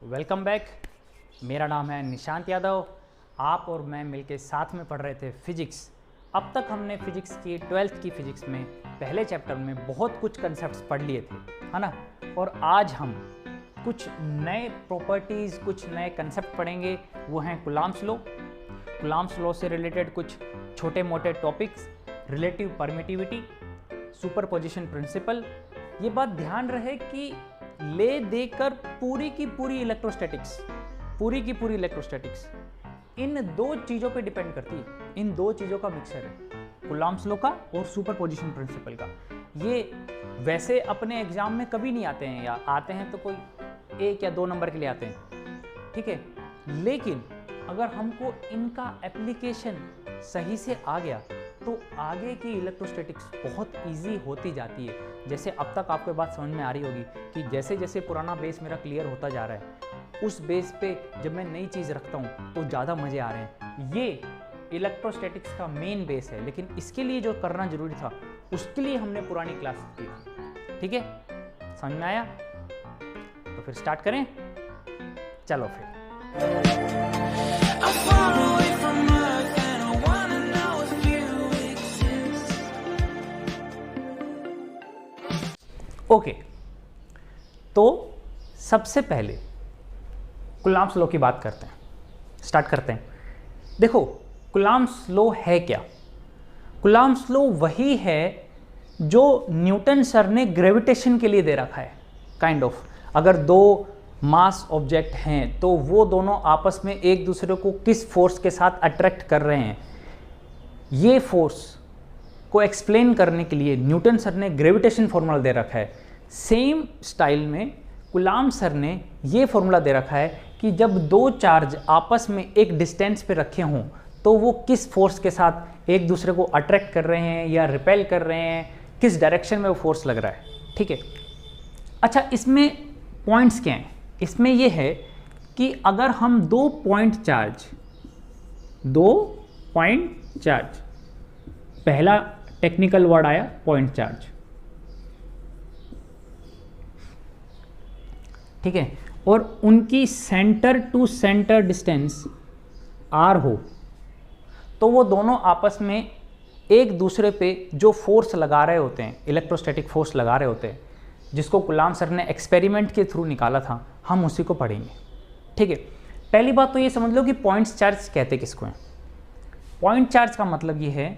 Welcome back. मेरा नाम है निशांत यादव। आप और मैं मिलके साथ में पढ़ रहे थे फिजिक्स। अब तक हमने फिजिक्स की 12th की फिजिक्स में पहले चैप्टर में बहुत कुछ कंसेप्ट्स पढ़ लिए थे, है ना। और आज हम कुछ नए प्रॉपर्टीज़, कुछ नए कंसेप्ट पढ़ेंगे। वो हैं कूलॉम्स लॉ। कूलॉम्स लॉ से रिलेटेड कुछ छोटे मोटे topics, relative permittivity, superposition principle. ये बात ध्यान रहे कि ले देकर पूरी की पूरी इलेक्ट्रोस्टैटिक्स इन दो चीज़ों पे डिपेंड करती है। इन दो चीज़ों का मिक्सचर है, कूलॉम्स लॉ का और सुपरपोजिशन प्रिंसिपल का। ये वैसे अपने एग्जाम में कभी नहीं आते हैं, या आते हैं तो कोई 1 या 2 नंबर के लिए आते हैं, ठीक है। लेकिन अगर हमको इनका एप्लीकेशन सही से आ गया तो आगे की इलेक्ट्रोस्टैटिक्स बहुत इजी होती जाती है। जैसे अब तक आपको बात समझ में आ रही होगी कि जैसे जैसे पुराना बेस मेरा क्लियर होता जा रहा है, उस बेस पे जब मैं नई चीज़ रखता हूँ तो ज़्यादा मज़े आ रहे हैं। ये इलेक्ट्रोस्टैटिक्स का मेन बेस है, लेकिन इसके लिए जो करना जरूरी था उसके लिए हमने पुरानी क्लास की थी, ठीक है। समझ में आया? तो फिर स्टार्ट करें, चलो फिर। ओके, तो सबसे पहले कूलॉम्स लॉ की बात करते हैं, स्टार्ट करते हैं। देखो, कूलॉम्स लॉ है क्या? कूलॉम्स लॉ वही है जो न्यूटन सर ने ग्रेविटेशन के लिए दे रखा है, काइंड ऑफ। अगर दो मास ऑब्जेक्ट हैं तो वो दोनों आपस में एक दूसरे को किस फोर्स के साथ अट्रैक्ट कर रहे हैं, ये फोर्स को एक्सप्लेन करने के लिए न्यूटन सर ने ग्रेविटेशन फॉर्मूला दे रखा है। सेम स्टाइल में कूलॉम सर ने ये फॉर्मूला दे रखा है कि जब दो चार्ज आपस में एक डिस्टेंस पे रखे हों तो वो किस फोर्स के साथ एक दूसरे को अट्रैक्ट कर रहे हैं या रिपेल कर रहे हैं, किस डायरेक्शन में वो फोर्स लग रहा है, ठीक है। अच्छा, इसमें पॉइंट्स क्या हैं? इसमें ये है कि अगर हम दो पॉइंट चार्ज, पहला टेक्निकल वर्ड आया पॉइंट चार्ज, ठीक है, और उनकी centre to centre distance r हो, तो वो दोनों आपस में एक दूसरे पे जो फोर्स लगा रहे होते हैं, इलेक्ट्रोस्टैटिक फोर्स लगा रहे होते हैं, जिसको कूलॉम सर ने एक्सपेरिमेंट के थ्रू निकाला था, हम उसी को पढ़ेंगे, ठीक है। पहली बात तो ये समझ लो कि पॉइंट चार्ज कहते किसको हैं। पॉइंट चार्ज का मतलब ये है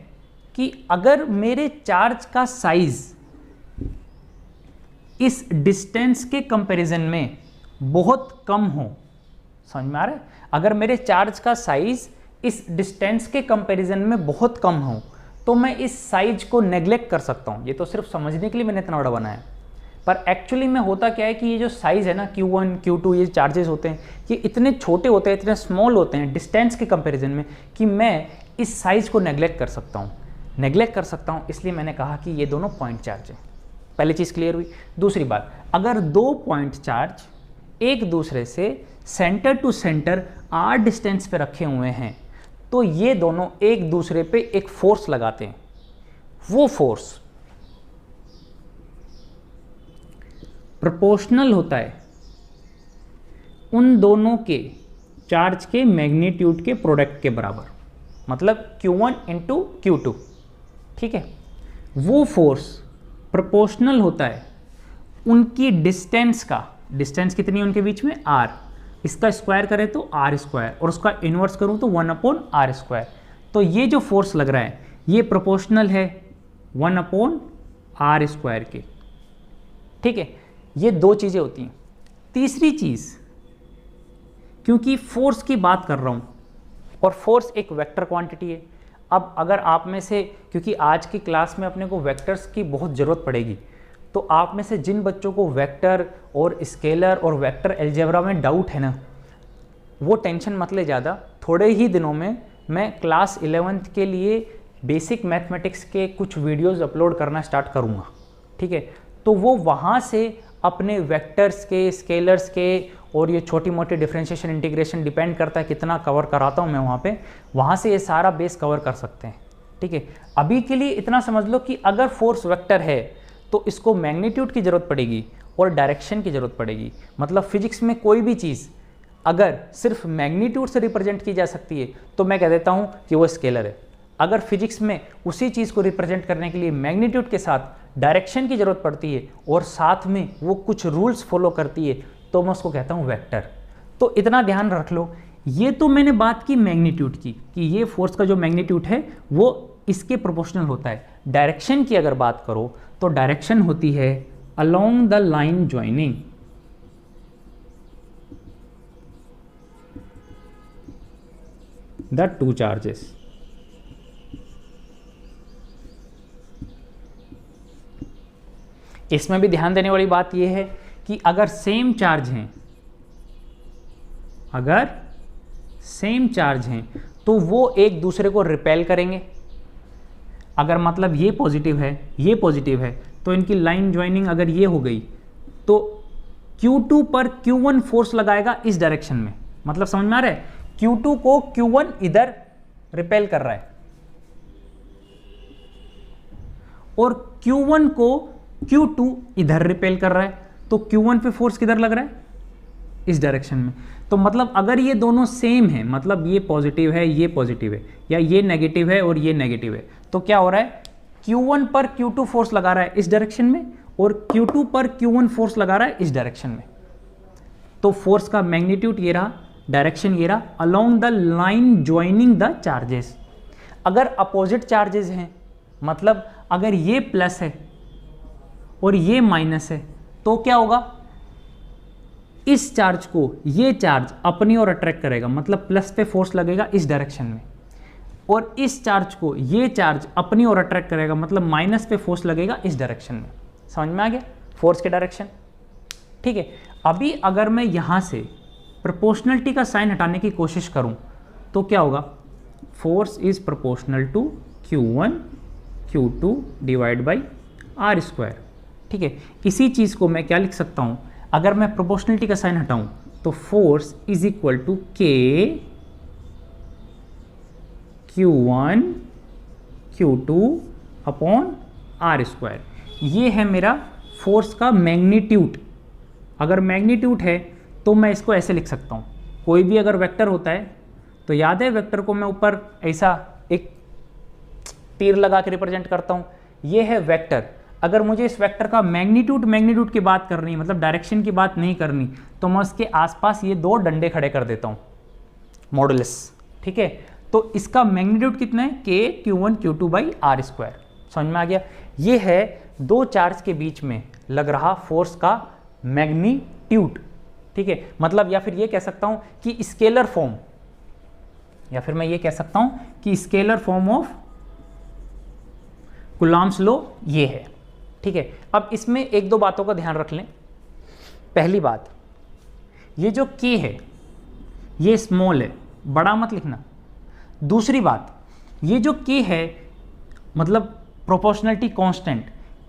कि अगर मेरे चार्ज का साइज इस डिस्टेंस के कंपैरिजन में बहुत कम हो, समझ में आ रहा है? अगर मेरे चार्ज का साइज इस डिस्टेंस के कंपैरिजन में बहुत कम हो तो मैं इस साइज को नेग्लेक्ट कर सकता हूं। ये तो सिर्फ समझने के लिए मैंने इतना बड़ा बनाया है, पर एक्चुअली में होता क्या है कि ये जो साइज है ना, Q1 Q2, ये चार्जेस होते हैं, ये इतने छोटे होते हैं, इतने स्मॉल होते हैं डिस्टेंस के कंपैरिजन में कि मैं इस साइज को नेग्लेक्ट कर सकता हूँ। इसलिए मैंने कहा कि ये दोनों पॉइंट चार्ज हैं। पहली चीज़ क्लियर हुई। दूसरी बात, अगर दो पॉइंट चार्ज एक दूसरे से centre to centre r distance पे रखे हुए हैं तो ये दोनों एक दूसरे पे एक फोर्स लगाते हैं। वो फोर्स प्रोपोर्शनल होता है उन दोनों के चार्ज के मैग्नीट्यूड के प्रोडक्ट के बराबर, मतलब Q1 इंटू Q2, ठीक है। वो फोर्स प्रोपोर्शनल होता है उनकी डिस्टेंस का, डिस्टेंस कितनी है उनके बीच में, r, इसका स्क्वायर करें तो r स्क्वायर, और उसका इन्वर्स करूं तो 1/r स्क्वायर। तो ये जो फोर्स लग रहा है ये प्रोपोर्शनल है 1/r स्क्वायर के, ठीक है। ये दो चीज़ें होती हैं। तीसरी चीज़, क्योंकि फोर्स की बात कर रहा हूं और फोर्स एक वेक्टर क्वांटिटी है। अब अगर आप में से, क्योंकि आज की क्लास में अपने को वेक्टर्स की बहुत ज़रूरत पड़ेगी, तो आप में से जिन बच्चों को वेक्टर और स्केलर और वेक्टर अलजेब्रा में डाउट है ना, वो टेंशन मत ले ज़्यादा। थोड़े ही दिनों में मैं क्लास 11th के लिए बेसिक मैथमेटिक्स के कुछ वीडियोस अपलोड करना स्टार्ट करूँगा, ठीक है। तो वो वहाँ से अपने वेक्टर्स के, स्केलर्स के और ये छोटी मोटी डिफरेंशिएशन, इंटीग्रेशन, डिपेंड करता है कितना कवर कराता हूँ मैं वहाँ से ये सारा बेस कवर कर सकते हैं, ठीक है। अभी के लिए इतना समझ लो कि अगर फोर्स वेक्टर है तो इसको मैग्नीट्यूड की ज़रूरत पड़ेगी और डायरेक्शन की ज़रूरत पड़ेगी। मतलब फिजिक्स में कोई भी चीज़ अगर सिर्फ मैग्नीट्यूड से रिप्रेजेंट की जा सकती है तो मैं कह देता हूँ कि वो स्केलर है। अगर फिजिक्स में उसी चीज़ को रिप्रेजेंट करने के लिए मैग्नीट्यूड के साथ डायरेक्शन की ज़रूरत पड़ती है और साथ में वो कुछ रूल्स फॉलो करती है तो मैं उसको कहता हूँ वेक्टर। तो इतना ध्यान रख लो, ये तो मैंने बात की मैग्नीट्यूड की कि ये फोर्स का जो मैग्नीट्यूड है वो इसके प्रोपोर्शनल होता है। डायरेक्शन की अगर बात करो तो डायरेक्शन होती है along the line joining the two charges. इसमें भी ध्यान देने वाली बात यह है कि अगर सेम चार्ज हैं, अगर सेम चार्ज हैं तो वो एक दूसरे को रिपेल करेंगे। अगर मतलब ये पॉजिटिव है, ये पॉजिटिव है, तो इनकी लाइन ज्वाइनिंग अगर ये हो गई तो Q2 पर Q1 फोर्स लगाएगा इस डायरेक्शन में। मतलब समझ में आ रहा है, Q2 को Q1 इधर रिपेल कर रहा है और Q1 को Q2 इधर रिपेल कर रहा है, तो Q1 पे फोर्स किधर लग रहा है, इस डायरेक्शन में। तो मतलब अगर ये दोनों सेम है, मतलब ये पॉजिटिव है, ये पॉजिटिव है, या ये नेगेटिव है और ये नेगेटिव है, तो क्या हो रहा है, Q1 पर Q2 फोर्स लगा रहा है इस डायरेक्शन में और Q2 पर Q1 फोर्स लगा रहा है इस डायरेक्शन में। तो फोर्स का मैग्नीट्यूड ये रहा, डायरेक्शन ये रहा, along the line joining the charges. अगर अपोजिट चार्जेस हैं, मतलब अगर ये प्लस है और ये माइनस है, तो क्या होगा, इस चार्ज को ये चार्ज अपनी ओर अट्रैक्ट करेगा, मतलब प्लस पे फोर्स लगेगा इस डायरेक्शन में, और इस चार्ज को ये चार्ज अपनी ओर अट्रैक्ट करेगा, मतलब माइनस पे फोर्स लगेगा इस डायरेक्शन में। समझ में आ गया फोर्स के डायरेक्शन। ठीक है, अभी अगर मैं यहाँ से प्रोपोर्शनलिटी का साइन हटाने की कोशिश करूँ तो क्या होगा, force is proportional to Q1 Q2 divide by R square. ठीक है, इसी चीज़ को मैं क्या लिख सकता हूँ, अगर मैं प्रोपोर्शनलिटी का साइन हटाऊं तो force is equal to K Q1 Q2 upon R square. ये है मेरा फोर्स का मैग्नीट्यूड। अगर मैग्नीट्यूड है तो मैं इसको ऐसे लिख सकता हूँ, कोई भी अगर वेक्टर होता है तो याद है वेक्टर को मैं ऊपर ऐसा एक तीर लगा के रिप्रेजेंट करता हूँ, ये है वेक्टर। अगर मुझे इस वेक्टर का मैग्नीट्यूड की बात करनी है, मतलब डायरेक्शन की बात नहीं करनी, तो मैं उसके आसपास ये दो डंडे खड़े कर देता हूँ, मॉडुलस। ठीक है, तो इसका मैग्नीट्यूड कितना है, K Q1 Q2 by R square. समझ में आ गया, ये है दो चार्ज के बीच में लग रहा फोर्स का मैग्नीट्यूड। ठीक है, मतलब या फिर ये कह सकता हूँ कि स्केलर फॉर्म, या फिर मैं ये कह सकता हूँ कि scalar form of Coulomb's law ये है। ठीक है, अब इसमें एक दो बातों का ध्यान रख लें। पहली बात, ये जो K है ये स्मॉल है, बड़ा मत लिखना। दूसरी बात, ये जो K है मतलब प्रोपोर्शनलिटी कांस्टेंट,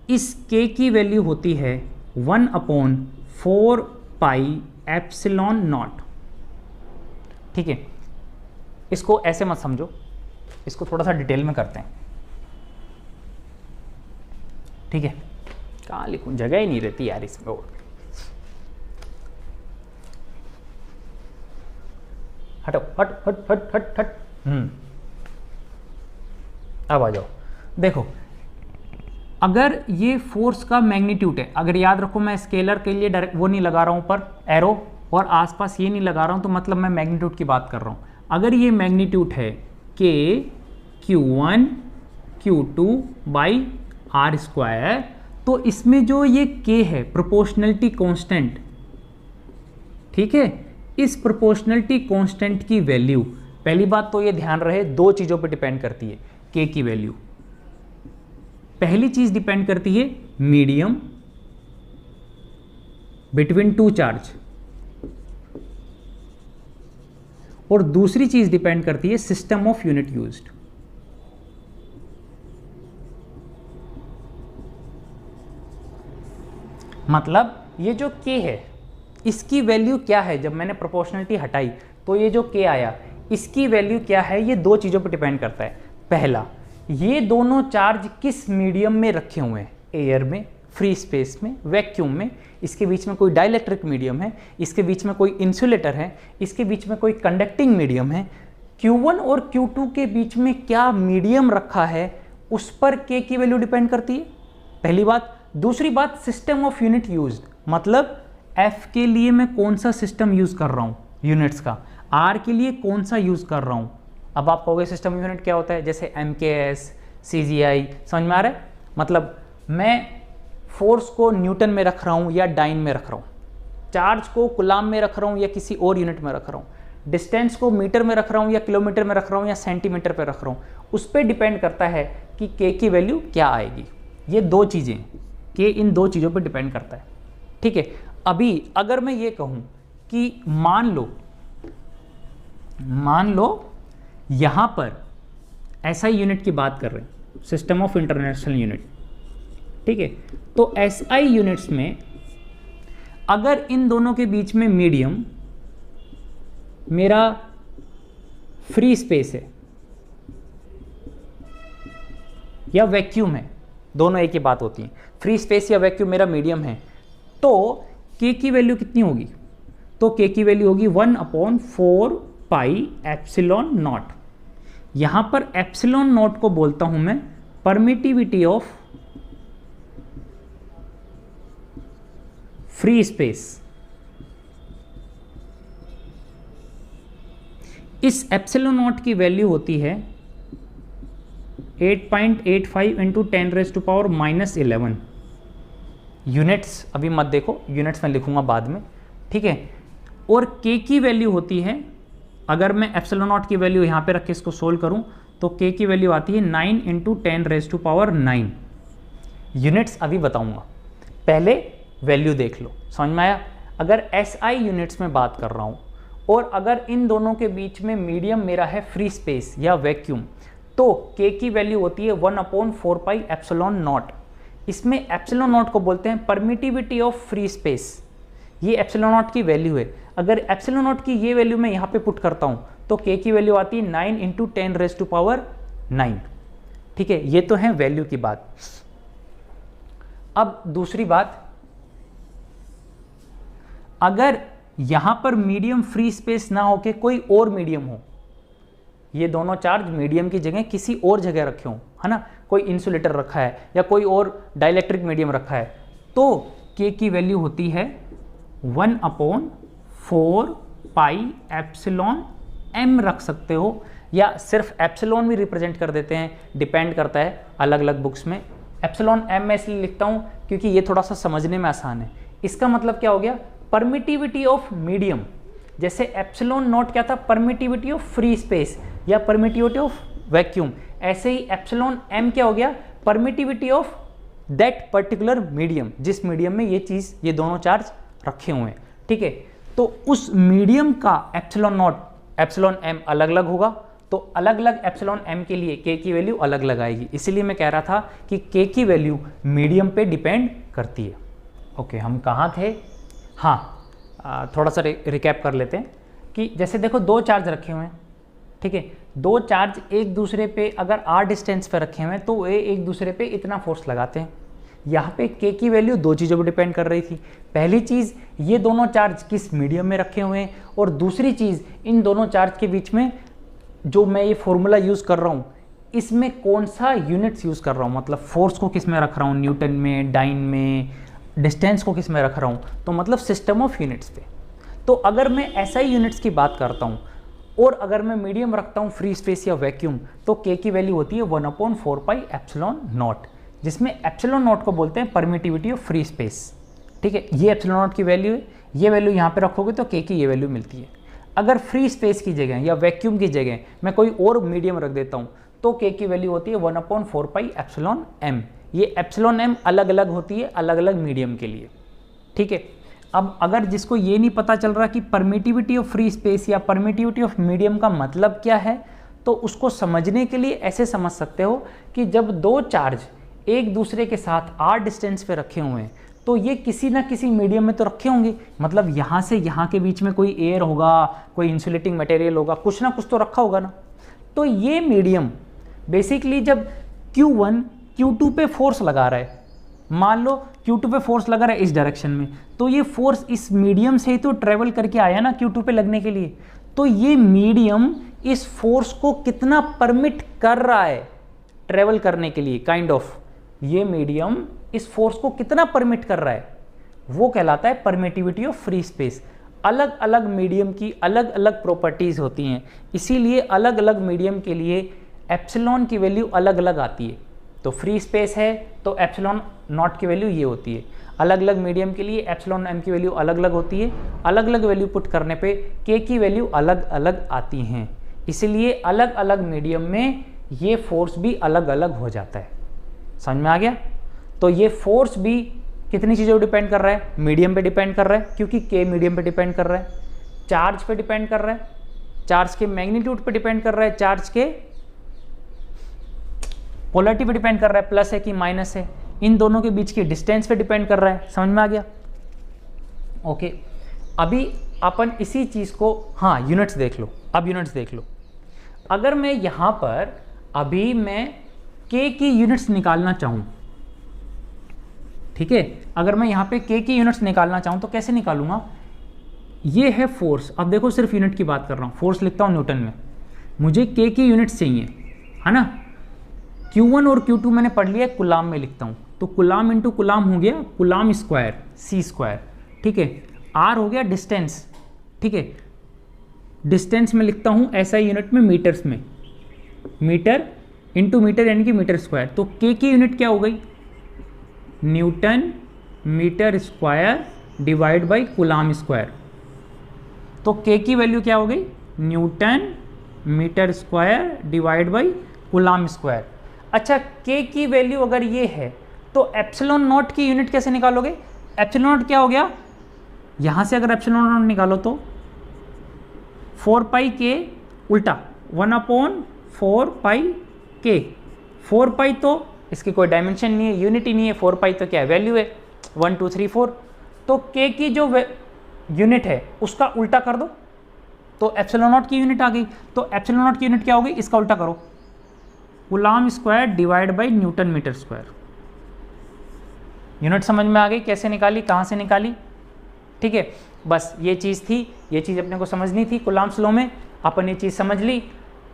इस K की वैल्यू होती है 1/4 पाई एप्सिलॉन नॉट। ठीक है, इसको ऐसे मत समझो, इसको थोड़ा सा डिटेल में करते हैं। ठीक है, कहाँ लिखूं, जगह ही नहीं रहती यार इसमें। और हटो, हट हट हट हट हट। अब आ जाओ, देखो अगर ये फोर्स का मैग्नीट्यूड है, अगर याद रखो मैं स्केलर के लिए डायरेक्ट वो नहीं लगा रहा हूं ऊपर एरो और आसपास ये नहीं लगा रहा हूं, तो मतलब मैं मैग्नीट्यूड की बात कर रहा हूं। अगर ये मैग्नीट्यूड है K Q1 Q2 by R square, तो इसमें जो ये K है प्रोपोर्शनलिटी कांस्टेंट, ठीक है, इस प्रोपोर्शनलिटी कांस्टेंट की वैल्यू, पहली बात तो ये ध्यान रहे, दो चीज़ों पे डिपेंड करती है K की वैल्यू। पहली चीज़ डिपेंड करती है मीडियम बिटवीन टू चार्ज, और दूसरी चीज़ डिपेंड करती है सिस्टम ऑफ यूनिट यूज्ड। मतलब ये जो K है इसकी वैल्यू क्या है, जब मैंने प्रोपोर्शनलिटी हटाई तो ये जो K आया इसकी वैल्यू क्या है, ये दो चीज़ों पर डिपेंड करता है। पहला, ये दोनों चार्ज किस मीडियम में रखे हुए हैं, एयर में, फ्री स्पेस में, वैक्यूम में, इसके बीच में कोई डाइलेक्ट्रिक मीडियम है, इसके बीच में कोई इंसुलेटर है, इसके बीच में कोई कंडक्टिंग मीडियम है, Q1 और Q2 के बीच में क्या मीडियम रखा है उस पर K की वैल्यू डिपेंड करती है, पहली बात। दूसरी बात, सिस्टम ऑफ यूनिट यूज्ड, मतलब F के लिए मैं कौन सा सिस्टम यूज़ कर रहा हूँ यूनिट्स का, R के लिए कौन सा यूज़ कर रहा हूँ। अब आप कहोगे सिस्टम यूनिट क्या होता है, जैसे MKS, CGI, समझ में आ रहा है, मतलब मैं फोर्स को न्यूटन में रख रहा हूँ या डाइन में रख रहा हूँ, चार्ज को कूलाम में रख रहा हूँ या किसी और यूनिट में रख रहा हूँ, डिस्टेंस को मीटर में रख रहा हूँ या किलोमीटर में रख रहा हूँ या सेंटीमीटर पे रख रहा हूँ, उस पर डिपेंड करता है कि K की वैल्यू क्या आएगी। ये दो चीज़ें, K इन दो चीज़ों पर डिपेंड करता है, ठीक है। अभी अगर मैं ये कहूँ कि मान लो यहाँ पर SI यूनिट की बात कर रहे हैं, सिस्टम ऑफ इंटरनेशनल यूनिट, ठीक है। तो SI यूनिट्स में अगर इन दोनों के बीच में मीडियम मेरा फ्री स्पेस है या वैक्यूम है, दोनों एक ही बात होती है, फ्री स्पेस या वैक्यूम मेरा मीडियम है, तो K की वैल्यू कितनी होगी, तो K की वैल्यू होगी 1/4 पाई एप्सिलॉन नॉट। यहां पर एप्सिलॉन नॉट को बोलता हूं मैं परमिटिविटी ऑफ फ्री स्पेस। इस एप्सिलॉन नॉट की वैल्यू होती है 8.85 इंटू 10⁻⁻11 यूनिट्स। अभी मत देखो, यूनिट्स में लिखूंगा बाद में, ठीक है। और K की वैल्यू होती है, अगर मैं एप्सिलॉन नॉट की वैल्यू यहाँ पे रख के इसको सोल्व करूँ तो K की वैल्यू आती है 9 इंटू 10⁻9 यूनिट्स। अभी बताऊँगा, पहले वैल्यू देख लो, समझ में आया। अगर SI यूनिट्स में बात कर रहा हूँ और अगर इन दोनों के बीच में मीडियम मेरा है फ्री स्पेस या वैक्यूम, तो K की वैल्यू होती है 1/4 पाई एप्सिलॉन नॉट। इसमें एप्सिलॉन नॉट को बोलते हैं परमिटिविटी ऑफ फ्री स्पेस, ये एप्सिलॉन नॉट की वैल्यू है। अगर एप्सिलॉन नॉट की ये वैल्यू मैं यहाँ पे पुट करता हूँ तो K की वैल्यू आती है 9 इंटू 10⁻9, ठीक है। ये तो है वैल्यू की बात। अब दूसरी बात, अगर यहां पर मीडियम फ्री स्पेस ना होके कोई और मीडियम हो, ये दोनों चार्ज मीडियम की जगह किसी और जगह रखे हों, है ना, कोई इंसुलेटर रखा है या कोई और डाइलेक्ट्रिक मीडियम रखा है, तो K की वैल्यू होती है 1/4 पाई एप्सिलॉन m रख सकते हो, या सिर्फ एप्सिलॉन भी रिप्रेजेंट कर देते हैं, डिपेंड करता है अलग अलग बुक्स में। एप्सिलॉन m मैं इसलिए लिखता हूं क्योंकि ये थोड़ा सा समझने में आसान है। इसका मतलब क्या हो गया, परमिटिविटी ऑफ मीडियम। जैसे एप्सिलॉन नॉट क्या था, परमिटिविटी ऑफ फ्री स्पेस या परमिटिविटी ऑफ वैक्यूम, ऐसे ही एप्सिलॉन m क्या हो गया, permittivity of that particular medium, जिस मीडियम में ये चीज़, ये दोनों चार्ज रखे हुए हैं, ठीक है। तो उस मीडियम का एप्सिलॉन नॉट, एप्सिलॉन m अलग अलग होगा, तो अलग अलग एप्सिलॉन m के लिए K की वैल्यू अलग अलग आएगी। इसीलिए मैं कह रहा था कि K की वैल्यू मीडियम पे डिपेंड करती है। ओके, हम कहाँ थे, हाँ, थोड़ा सा रिकैप कर लेते हैं कि जैसे देखो दो चार्ज रखे हुए हैं, ठीक है। दो चार्ज एक दूसरे पे अगर r डिस्टेंस पे रखे हुए हैं तो ये एक दूसरे पे इतना फोर्स लगाते हैं। यहाँ पे K की वैल्यू दो चीज़ों पर डिपेंड कर रही थी। पहली चीज़, ये दोनों चार्ज किस मीडियम में रखे हुए हैं, और दूसरी चीज़, इन दोनों चार्ज के बीच में जो मैं ये फॉर्मूला यूज़ कर रहा हूँ, इसमें कौन सा यूनिट्स यूज़ कर रहा हूँ, मतलब फोर्स को किस में रख रहा हूँ, न्यूटन में, डाइन में, डिस्टेंस को किस में रख रहा हूँ, तो मतलब सिस्टम ऑफ यूनिट्स पे। तो अगर मैं SI यूनिट्स की बात करता हूँ और अगर मैं मीडियम रखता हूँ फ्री स्पेस या वैक्यूम, तो K की वैल्यू होती है 1/4 पाई एप्सिलॉन नॉट, जिसमें एप्सिलॉन नॉट को बोलते हैं परमिटिविटी ऑफ फ्री स्पेस, ठीक है। ये एप्सिलॉन नॉट की वैल्यू है, ये वैल्यू यहाँ पे रखोगे तो K की ये वैल्यू मिलती है। अगर फ्री स्पेस की जगह या वैक्यूम की जगह मैं कोई और मीडियम रख देता हूँ तो K की वैल्यू होती है 1/4 पाई एप्सिलॉन m। ये एप्सिलॉन m अलग अलग होती है अलग अलग मीडियम के लिए, ठीक है। अब अगर जिसको ये नहीं पता चल रहा कि परमिटिविटी ऑफ फ्री स्पेस या परमिटिविटी ऑफ मीडियम का मतलब क्या है, तो उसको समझने के लिए ऐसे समझ सकते हो कि जब दो चार्ज एक दूसरे के साथ r डिस्टेंस पे रखे हुए हैं तो ये किसी ना किसी मीडियम में तो रखे होंगे, मतलब यहाँ से यहाँ के बीच में कोई एयर होगा, कोई इंसुलेटिंग मटेरियल होगा, कुछ ना कुछ तो रखा होगा ना। तो ये मीडियम बेसिकली जब Q1 Q2 पे फोर्स लगा रहा है, मान लो Q2 पे फोर्स लगा रहा है इस डायरेक्शन में, तो ये फोर्स इस मीडियम से ही तो ट्रेवल करके आया ना Q2 पे लगने के लिए। तो ये मीडियम इस फोर्स को कितना परमिट कर रहा है ट्रेवल करने के लिए, काइंड ऑफ ये मीडियम इस फोर्स को कितना परमिट कर रहा है, वो कहलाता है परमिटिविटी ऑफ फ्री स्पेस। अलग अलग मीडियम की अलग अलग प्रॉपर्टीज होती हैं, इसीलिए अलग अलग मीडियम के लिए एप्सिलॉन की वैल्यू अलग अलग आती है। तो फ्री स्पेस है तो एप्सिलॉन नॉट की वैल्यू ये होती है, अलग अलग मीडियम के लिए एप्सिलॉन एम की वैल्यू अलग अलग होती है। अलग अलग वैल्यू पुट करने पे के की वैल्यू अलग अलग आती हैं, इसलिए अलग अलग मीडियम में ये फोर्स भी अलग अलग हो जाता है। समझ में आ गया? तो ये फोर्स भी कितनी चीज़ों पर डिपेंड कर रहा है, मीडियम पे डिपेंड कर रहा है, क्योंकि के मीडियम पे डिपेंड कर रहा है, चार्ज पे डिपेंड कर रहा है, चार्ज के मैग्नीट्यूड पे डिपेंड कर रहा है, चार्ज के पोलैरिटी पे डिपेंड कर रहा है, प्लस है कि माइनस है, इन दोनों के बीच की डिस्टेंस पे डिपेंड कर रहा है। समझ में आ गया? ओके, अभी अपन इसी चीज़ को, हाँ यूनिट्स देख लो, अब यूनिट्स देख लो। अगर मैं यहाँ पर अभी मैं के की यूनिट्स निकालना चाहूँ, ठीक है, अगर मैं यहाँ पे के की यूनिट्स निकालना चाहूँ तो कैसे निकालूंगा? ये है फोर्स, अब देखो सिर्फ यूनिट की बात कर रहा हूँ, फोर्स लिखता हूँ न्यूटन में, मुझे के की यूनिट्स चाहिए, है ना। Q1 और Q2 मैंने पढ़ लिया, कुलाम में लिखता हूँ, तो कुलाम इंटू कुलाम हो गया कुलाम स्क्वायर C स्क्वायर, ठीक है। R हो गया डिस्टेंस, ठीक है, डिस्टेंस में लिखता हूँ ऐसा यूनिट में मीटर्स में, मीटर इंटू मीटर यानी कि मीटर स्क्वायर। तो के की यूनिट क्या हो गई? Newton metre square divide by coulomb square. तो के की वैल्यू क्या हो गई? Newton metre square divide by coulomb square. अच्छा, के की वैल्यू अगर ये है तो एप्सिलॉन नॉट की यूनिट कैसे निकालोगे? एप्सिलॉन नॉट क्या हो गया? यहाँ से अगर एप्सिलॉन नॉट निकालो तो 4 पाई के उल्टा 1/4 पाई के। 4 पाई तो इसकी कोई डायमेंशन नहीं है, यूनिट ही नहीं है, 4 पाई तो क्या है? वैल्यू है 1 2 3 4। तो के की जो यूनिट है उसका उल्टा कर दो तो एप्सिलॉन नॉट की यूनिट आ गई। तो एप्सिलॉन नॉट की यूनिट क्या हो गई? इसका उल्टा करो, coulomb square divide by newton metre square. Unit समझ में आ गई कैसे निकाली, कहाँ से निकाली? ठीक है, बस ये चीज़ थी, ये चीज़ अपने को समझनी थी। कूलाम्स लॉ में अपन ये चीज़ समझ ली,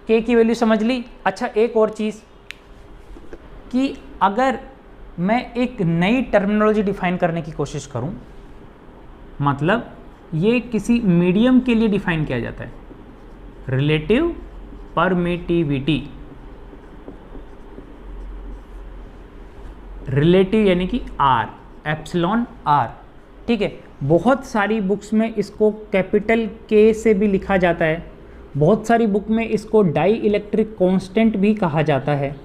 के की वैल्यू समझ ली। अच्छा, एक और चीज़ कि अगर मैं एक नई टर्मिनोलॉजी डिफाइन करने की कोशिश करूं, मतलब ये किसी मीडियम के लिए डिफाइन किया जाता है, रिलेटिव परमिटिविटी। रिलेटिव यानी कि आर, एप्सिलॉन आर, ठीक है। बहुत सारी बुक्स में इसको कैपिटल के से भी लिखा जाता है, बहुत सारी बुक में इसको डाई इलेक्ट्रिक कांस्टेंट भी कहा जाता है।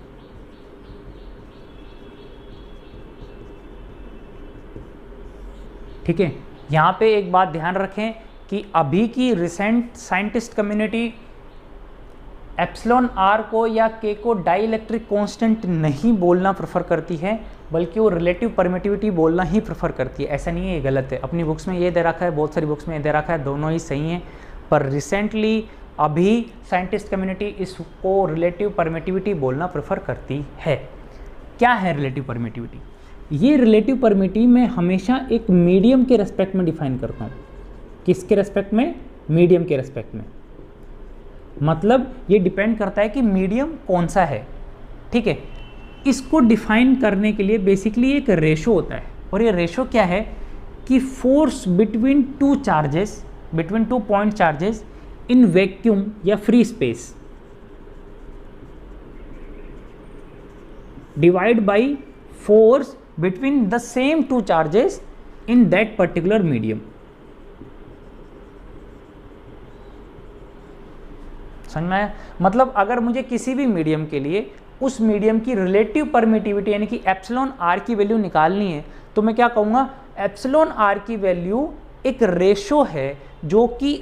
ठीक है, यहाँ पे एक बात ध्यान रखें कि अभी की recent scientist community epsilon R को या के को डाई इलेक्ट्रिक कांस्टेंट नहीं बोलना प्रेफर करती है, बल्कि वो रिलेटिव परमिटिविटी बोलना ही प्रेफर करती है। ऐसा नहीं है, ये गलत है। अपनी बुक्स में ये दे रखा है, बहुत सारी बुक्स में ये दे रखा है, दोनों ही सही हैं। पर रिसेंटली अभी साइंटिस्ट कम्युनिटी इसको रिलेटिव परमिटिविटी बोलना प्रेफर करती है। क्या है रिलेटिव परमिटिविटी? ये रिलेटिव परमिटिविटी मैं हमेशा एक मीडियम के रेस्पेक्ट में डिफाइन करता हूँ। किसके रेस्पेक्ट में? मीडियम के रेस्पेक्ट में। मतलब ये डिपेंड करता है कि मीडियम कौन सा है। ठीक है, इसको डिफाइन करने के लिए बेसिकली एक रेशो होता है, और ये रेशो क्या है कि force between two charges, between two point charges in vacuum या free space divide by force between the same two charges in that particular medium. समझ में आया? मतलब अगर मुझे किसी भी मीडियम के लिए उस मीडियम की रिलेटिव परमिटिविटी यानी कि एप्सिलॉन आर की वैल्यू निकालनी है, तो मैं क्या कहूँगा? एप्सिलॉन आर की वैल्यू एक रेशो है जो कि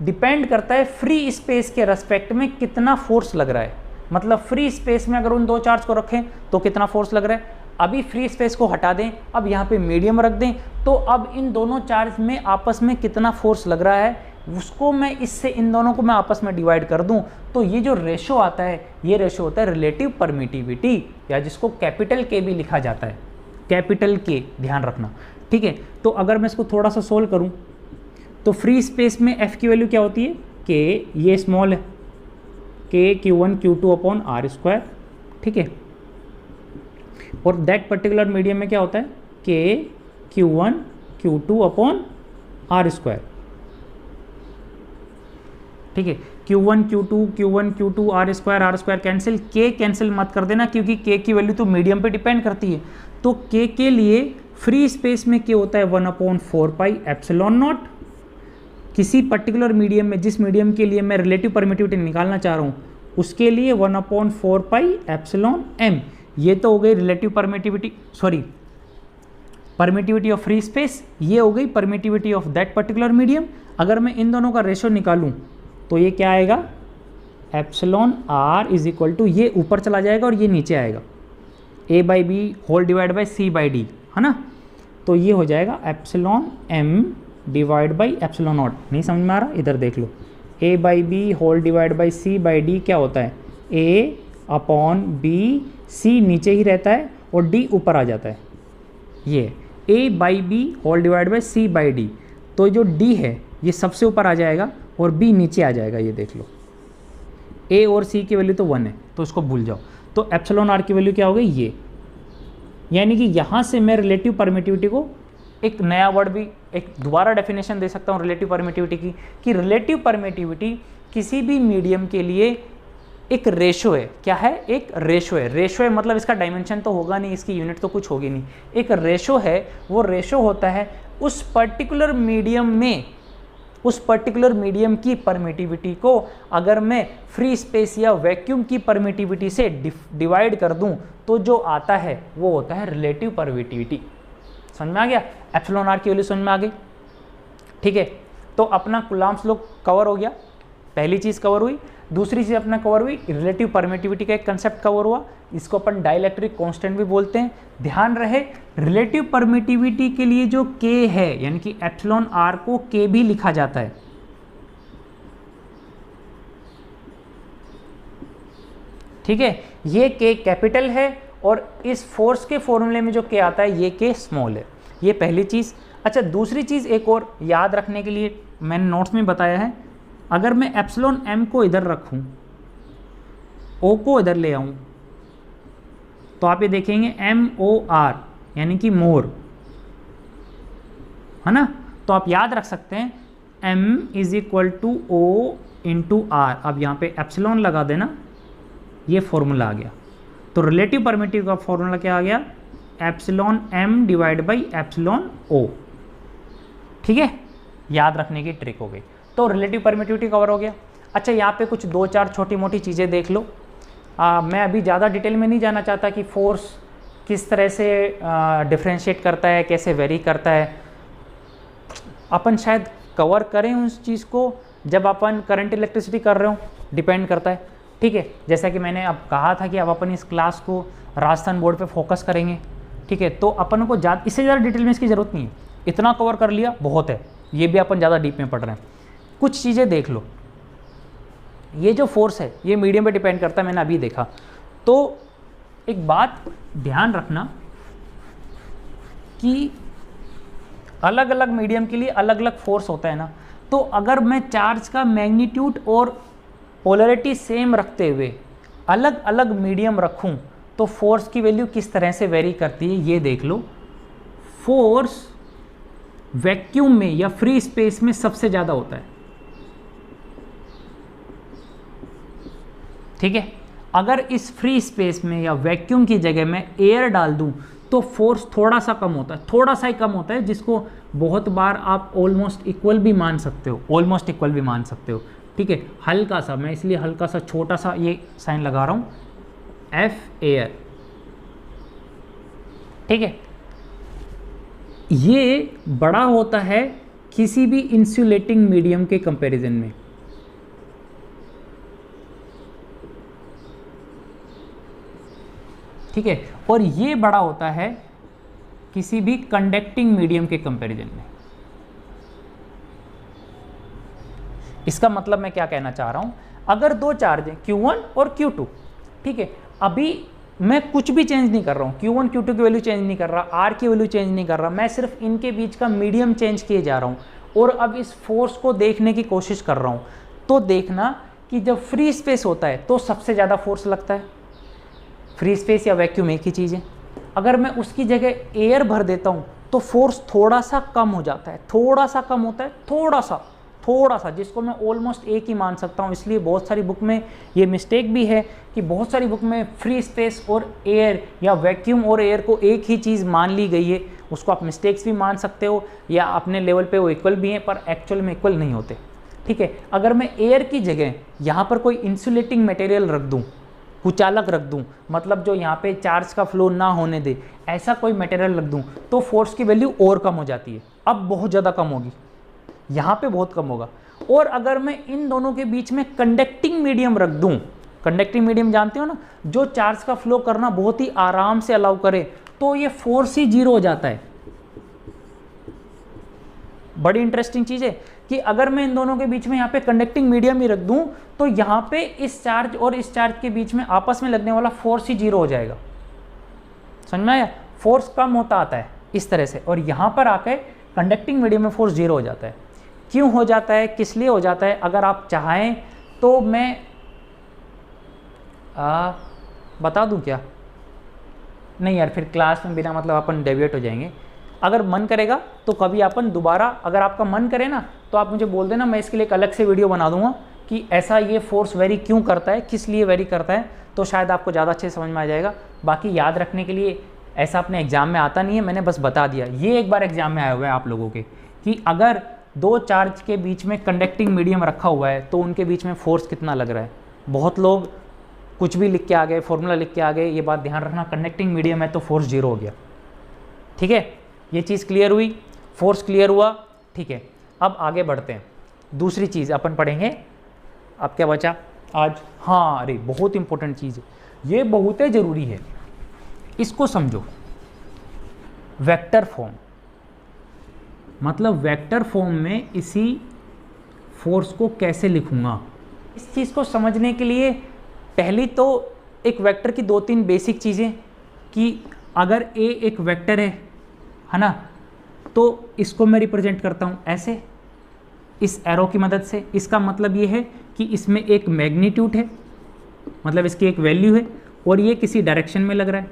डिपेंड करता है फ्री स्पेस के रेस्पेक्ट में कितना फोर्स लग रहा है। मतलब फ्री स्पेस में अगर उन दो चार्ज को रखें तो कितना फोर्स लग रहा है। अभी फ्री स्पेस को हटा दें, अब यहाँ पे मीडियम रख दें, तो अब इन दोनों चार्ज में आपस में कितना फोर्स लग रहा है उसको मैं इससे इन दोनों को मैं आपस में डिवाइड कर दूं, तो ये जो रेशो आता है, ये रेशो होता है रिलेटिव परमिटिविटी, या जिसको कैपिटल के भी लिखा जाता है। कैपिटल के, ध्यान रखना, ठीक है। तो अगर मैं इसको थोड़ा सा सोल्व करूं तो फ्री स्पेस में एफ की वैल्यू क्या होती है, के, ये स्मॉल है, के Q1 Q2 upon R square, ठीक है। और दैट पर्टिकुलर मीडियम में क्या होता है, के Q1 Q2 upon R square, ठीक है। Q1 Q2 R square cancel, K cancel मत कर देना क्योंकि के की वैल्यू तो मीडियम पे डिपेंड करती है। तो के के लिए फ्री स्पेस में के होता है 1/4 एप्सिलॉन नॉट। किसी पर्टिकुलर मीडियम में, जिस मीडियम के लिए मैं रिलेटिव परमिटिविटी निकालना चाह रहा हूँ, उसके लिए 1/4 एप्सिलॉन एम। ये तो हो गई relative permittivity, sorry permittivity of free space, ये हो गई permittivity of that particular medium. अगर मैं इन दोनों का रेशो निकालूं तो ये क्या आएगा, epsilon R is equal to, ये ऊपर चला जाएगा और ये नीचे आएगा, a/b whole divide by c/d, है ना। तो ये हो जाएगा epsilon m divide by epsilon not. नहीं समझ में आ रहा, इधर देख लो, a/b whole divide by c/d क्या होता है, a/b, c नीचे ही रहता है और d ऊपर आ जाता है, ये a/b whole divide by c/d। तो जो d है ये सबसे ऊपर आ जाएगा और b नीचे आ जाएगा, ये देख लो। a और c की वैल्यू तो 1 है तो इसको भूल जाओ। तो एप्सिलॉन आर की वैल्यू क्या हो गई, ये। यानी कि यहाँ से मैं रिलेटिव परमिटिविटी को एक नया वर्ड भी, एक दोबारा डेफिनेशन दे सकता हूँ रिलेटिव परमिटिविटी की, कि रिलेटिव परमिटिविटी किसी भी मीडियम के लिए एक रेशो है। क्या है, एक रेशो है। रेशो है मतलब इसका डायमेंशन तो होगा नहीं, इसकी यूनिट तो कुछ होगी नहीं, एक रेशो है। वो रेशो होता है उस पर्टिकुलर मीडियम में, उस पर्टिकुलर मीडियम की परमिटिविटी को अगर मैं फ्री स्पेस या वैक्यूम की परमिटिविटी से डिवाइड कर दूं तो जो आता है वो होता है रिलेटिव परमिटिविटी। समझ में आ गया, एप्सिलॉन आर की वैल्यू समझ में आ गई, ठीक है। तो अपना कूलम्ब्स लॉ कवर हो गया, पहली चीज़ कवर हुई। दूसरी चीज़ अपना कवर हुई, रिलेटिव परमिटिविटी का एक कंसेप्ट कवर हुआ, इसको अपन डाइलेक्ट्रिक कांस्टेंट भी बोलते हैं। ध्यान रहे रिलेटिव परमिटिविटी के लिए जो k है, यानी कि एप्सिलॉन आर को k भी लिखा जाता है, ठीक है। ये k कैपिटल है और इस फोर्स के फॉर्मूले में जो k आता है ये k स्मॉल है, ये पहली चीज़। अच्छा, दूसरी चीज़ एक और याद रखने के लिए मैंने नोट्स में बताया है, अगर मैं एप्सिलॉन m को इधर रखूं, o को इधर ले आऊं, तो आप ये देखेंगे MOR यानी कि मोर, है ना। तो आप याद रख सकते हैं m is equal to O into R। अब यहाँ पे एप्सिलॉन लगा देना, ये फॉर्मूला आ गया। तो रिलेटिव परमिटिव का फॉर्मूला क्या आ गया, epsilon m divide by epsilon O, ठीक है। याद रखने की ट्रिक हो गई। तो रिलेटिव परमिटिविटी कवर हो गया। अच्छा, यहाँ पे कुछ 2-4 छोटी मोटी चीज़ें देख लो। मैं अभी ज़्यादा डिटेल में नहीं जाना चाहता कि फोर्स किस तरह से डिफ्रेंशिएट करता है, कैसे वेरी करता है। अपन शायद कवर करें उस चीज़ को जब अपन करंट इलेक्ट्रिसिटी कर रहे हो, डिपेंड करता है, ठीक है। जैसा कि मैंने अब कहा था कि अब अपन इस क्लास को राजस्थान बोर्ड पे फोकस करेंगे, ठीक है। तो अपन को इससे ज़्यादा डिटेल में इसकी ज़रूरत नहीं है, इतना कवर कर लिया बहुत है, ये भी अपन ज़्यादा डीप में पढ़ रहे हैं। कुछ चीज़ें देख लो, ये जो फोर्स है ये मीडियम पे डिपेंड करता है, मैंने अभी देखा। तो एक बात ध्यान रखना कि अलग अलग मीडियम के लिए अलग अलग फोर्स होता है ना। तो अगर मैं चार्ज का मैग्नीट्यूड और पोलैरिटी सेम रखते हुए अलग अलग मीडियम रखूं तो फोर्स की वैल्यू किस तरह से वेरी करती है ये देख लो। फोर्स वैक्यूम में या फ्री स्पेस में सबसे ज़्यादा होता है, ठीक है। अगर इस फ्री स्पेस में या वैक्यूम की जगह में एयर डाल दूं तो फोर्स थोड़ा सा कम होता है, थोड़ा सा ही कम होता है, जिसको बहुत बार आप ऑलमोस्ट इक्वल भी मान सकते हो, ऑलमोस्ट इक्वल भी मान सकते हो, ठीक है। हल्का सा, मैं इसलिए हल्का सा छोटा सा ये साइन लगा रहा हूं, एफ एयर, ठीक है। ये बड़ा होता है किसी भी इंसुलेटिंग मीडियम के कंपैरिजन में, ठीक है। और ये बड़ा होता है किसी भी कंडक्टिंग मीडियम के कंपैरिजन में। इसका मतलब मैं क्या कहना चाह रहा हूं, अगर दो चार्ज हैं Q1 और Q2, ठीक है। अभी मैं कुछ भी चेंज नहीं कर रहा हूँ, Q1 Q2 की वैल्यू चेंज नहीं कर रहा, R की वैल्यू चेंज नहीं कर रहा, मैं सिर्फ इनके बीच का मीडियम चेंज किए जा रहा हूँ और अब इस फोर्स को देखने की कोशिश कर रहा हूँ। तो देखना कि जब फ्री स्पेस होता है तो सबसे ज़्यादा फोर्स लगता है। फ्री स्पेस या वैक्यूम एक ही चीज़ है। अगर मैं उसकी जगह एयर भर देता हूँ तो फोर्स थोड़ा सा कम हो जाता है, थोड़ा सा कम होता है, थोड़ा सा, जिसको मैं ऑलमोस्ट एक ही मान सकता हूँ। इसलिए बहुत सारी बुक में ये मिस्टेक भी है कि बहुत सारी बुक में फ्री स्पेस और एयर या वैक्यूम और एयर को एक ही चीज़ मान ली गई है। उसको आप मिस्टेक्स भी मान सकते हो या अपने लेवल पे वो इक्वल भी हैं, पर एक्चुअल में इक्वल नहीं होते। ठीक है, अगर मैं एयर की जगह यहाँ पर कोई इंसुलेटिंग मटेरियल रख दूँ, कुचालक रख दूं, मतलब जो यहाँ पे चार्ज का फ्लो ना होने दे, ऐसा कोई मटेरियल रख दूं, तो फोर्स की वैल्यू और कम हो जाती है। अब बहुत ज़्यादा कम होगी, यहाँ पे बहुत कम होगा। और अगर मैं इन दोनों के बीच में कंडक्टिंग मीडियम रख दूं, कंडक्टिंग मीडियम जानते हो ना, जो चार्ज का फ्लो करना बहुत ही आराम से अलाउ करे, तो ये फोर्स ही जीरो हो जाता है। बड़ी इंटरेस्टिंग चीज़ है कि अगर मैं इन दोनों के बीच में यहाँ पे कंडक्टिंग मीडियम ही रख दूं, तो यहाँ पे इस चार्ज और इस चार्ज के बीच में आपस में लगने वाला फोर्स ही जीरो हो जाएगा। समझ में आया? फोर्स कम होता आता है इस तरह से, और यहाँ पर आकर कंडक्टिंग मीडियम में फोर्स जीरो हो जाता है। क्यों हो जाता है, किस लिए हो जाता है, अगर आप चाहें तो मैं बता दूं क्या? नहीं यार, फिर क्लास में बिना मतलब अपन डेविएट हो जाएंगे। अगर मन करेगा तो कभी अपन दोबारा, अगर आपका मन करे ना, तो आप मुझे बोल देना, मैं इसके लिए एक अलग से वीडियो बना दूंगा कि ऐसा ये फोर्स वेरी क्यों करता है, किस लिए वेरी करता है, तो शायद आपको ज़्यादा अच्छे समझ में आ जाएगा। बाकी याद रखने के लिए ऐसा अपने एग्जाम में आता नहीं है, मैंने बस बता दिया। ये एक बार एग्जाम में आया हुआ है आप लोगों के कि अगर दो चार्ज के बीच में कंडक्टिंग मीडियम रखा हुआ है तो उनके बीच में फोर्स कितना लग रहा है। बहुत लोग कुछ भी लिख के आ गए, फॉर्मूला लिख के आ गए। ये बात ध्यान रखना, कंडक्टिंग मीडियम है तो फोर्स जीरो हो गया। ठीक है, ये चीज़ क्लियर हुई, फोर्स क्लियर हुआ। ठीक है, अब आगे बढ़ते हैं। दूसरी चीज़ अपन पढ़ेंगे, अब क्या बचा आज? हाँ, अरे बहुत इंपॉर्टेंट चीज़ है, ये बहुत ही ज़रूरी है, इसको समझो। वेक्टर फॉर्म, मतलब वेक्टर फॉर्म में इसी फोर्स को कैसे लिखूंगा, इस चीज़ को समझने के लिए पहली तो एक वेक्टर की दो तीन बेसिक चीज़ें, कि अगर ए एक वेक्टर है ना, तो इसको मैं रिप्रेजेंट करता हूँ ऐसे, इस एरो की मदद से। इसका मतलब ये है कि इसमें एक मैग्नीट्यूड है, मतलब इसकी एक वैल्यू है, और ये किसी डायरेक्शन में लग रहा है।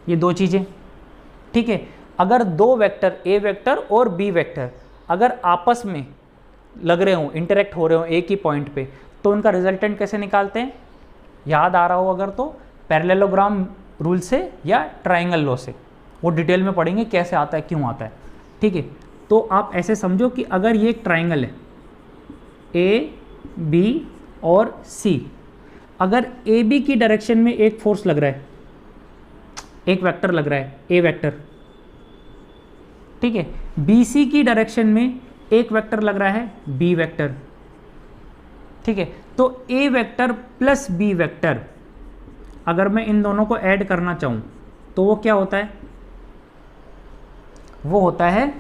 ये दो चीज़ें, ठीक है। अगर दो वेक्टर, ए वेक्टर और बी वेक्टर, अगर आपस में लग रहे हों, इंटरेक्ट हो रहे हों एक ही पॉइंट पे, तो उनका रिजल्टेंट कैसे निकालते हैं? याद आ रहा हो अगर तो पैरेललोग्राम रूल से या ट्राइंगल लॉ से, वो डिटेल में पढ़ेंगे कैसे आता है, क्यों आता है। ठीक है, तो आप ऐसे समझो कि अगर ये एक ट्राइंगल है, ए बी और सी, अगर ए बी की डायरेक्शन में एक फोर्स लग रहा है, एक वेक्टर लग रहा है ए वेक्टर, ठीक है, बी सी की डायरेक्शन में एक वेक्टर लग रहा है बी वेक्टर, ठीक है, तो ए वेक्टर प्लस बी वेक्टर, अगर मैं इन दोनों को ऐड करना चाहूं तो वो क्या होता है? वो होता है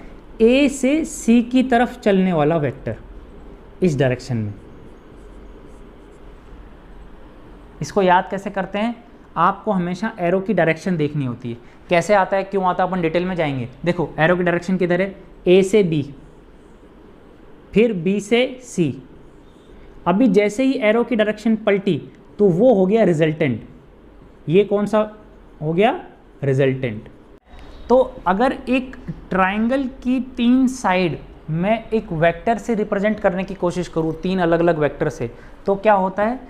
ए से सी की तरफ चलने वाला वेक्टर इस डायरेक्शन में। इसको याद कैसे करते हैं? आपको हमेशा एरो की डायरेक्शन देखनी होती है, कैसे आता है, क्यों आता है, अपन डिटेल में जाएंगे। देखो एरो की डायरेक्शन किधर है? ए से बी, फिर बी से सी। अभी जैसे ही एरो की डायरेक्शन पलटी तो वो हो गया रिजल्टेंट। ये कौन सा हो गया? रिजल्टेंट। तो अगर एक ट्राइंगल की तीन साइड मैं एक वेक्टर से रिप्रेजेंट करने की कोशिश करूँ, तीन अलग अलग वेक्टर से, तो क्या होता है?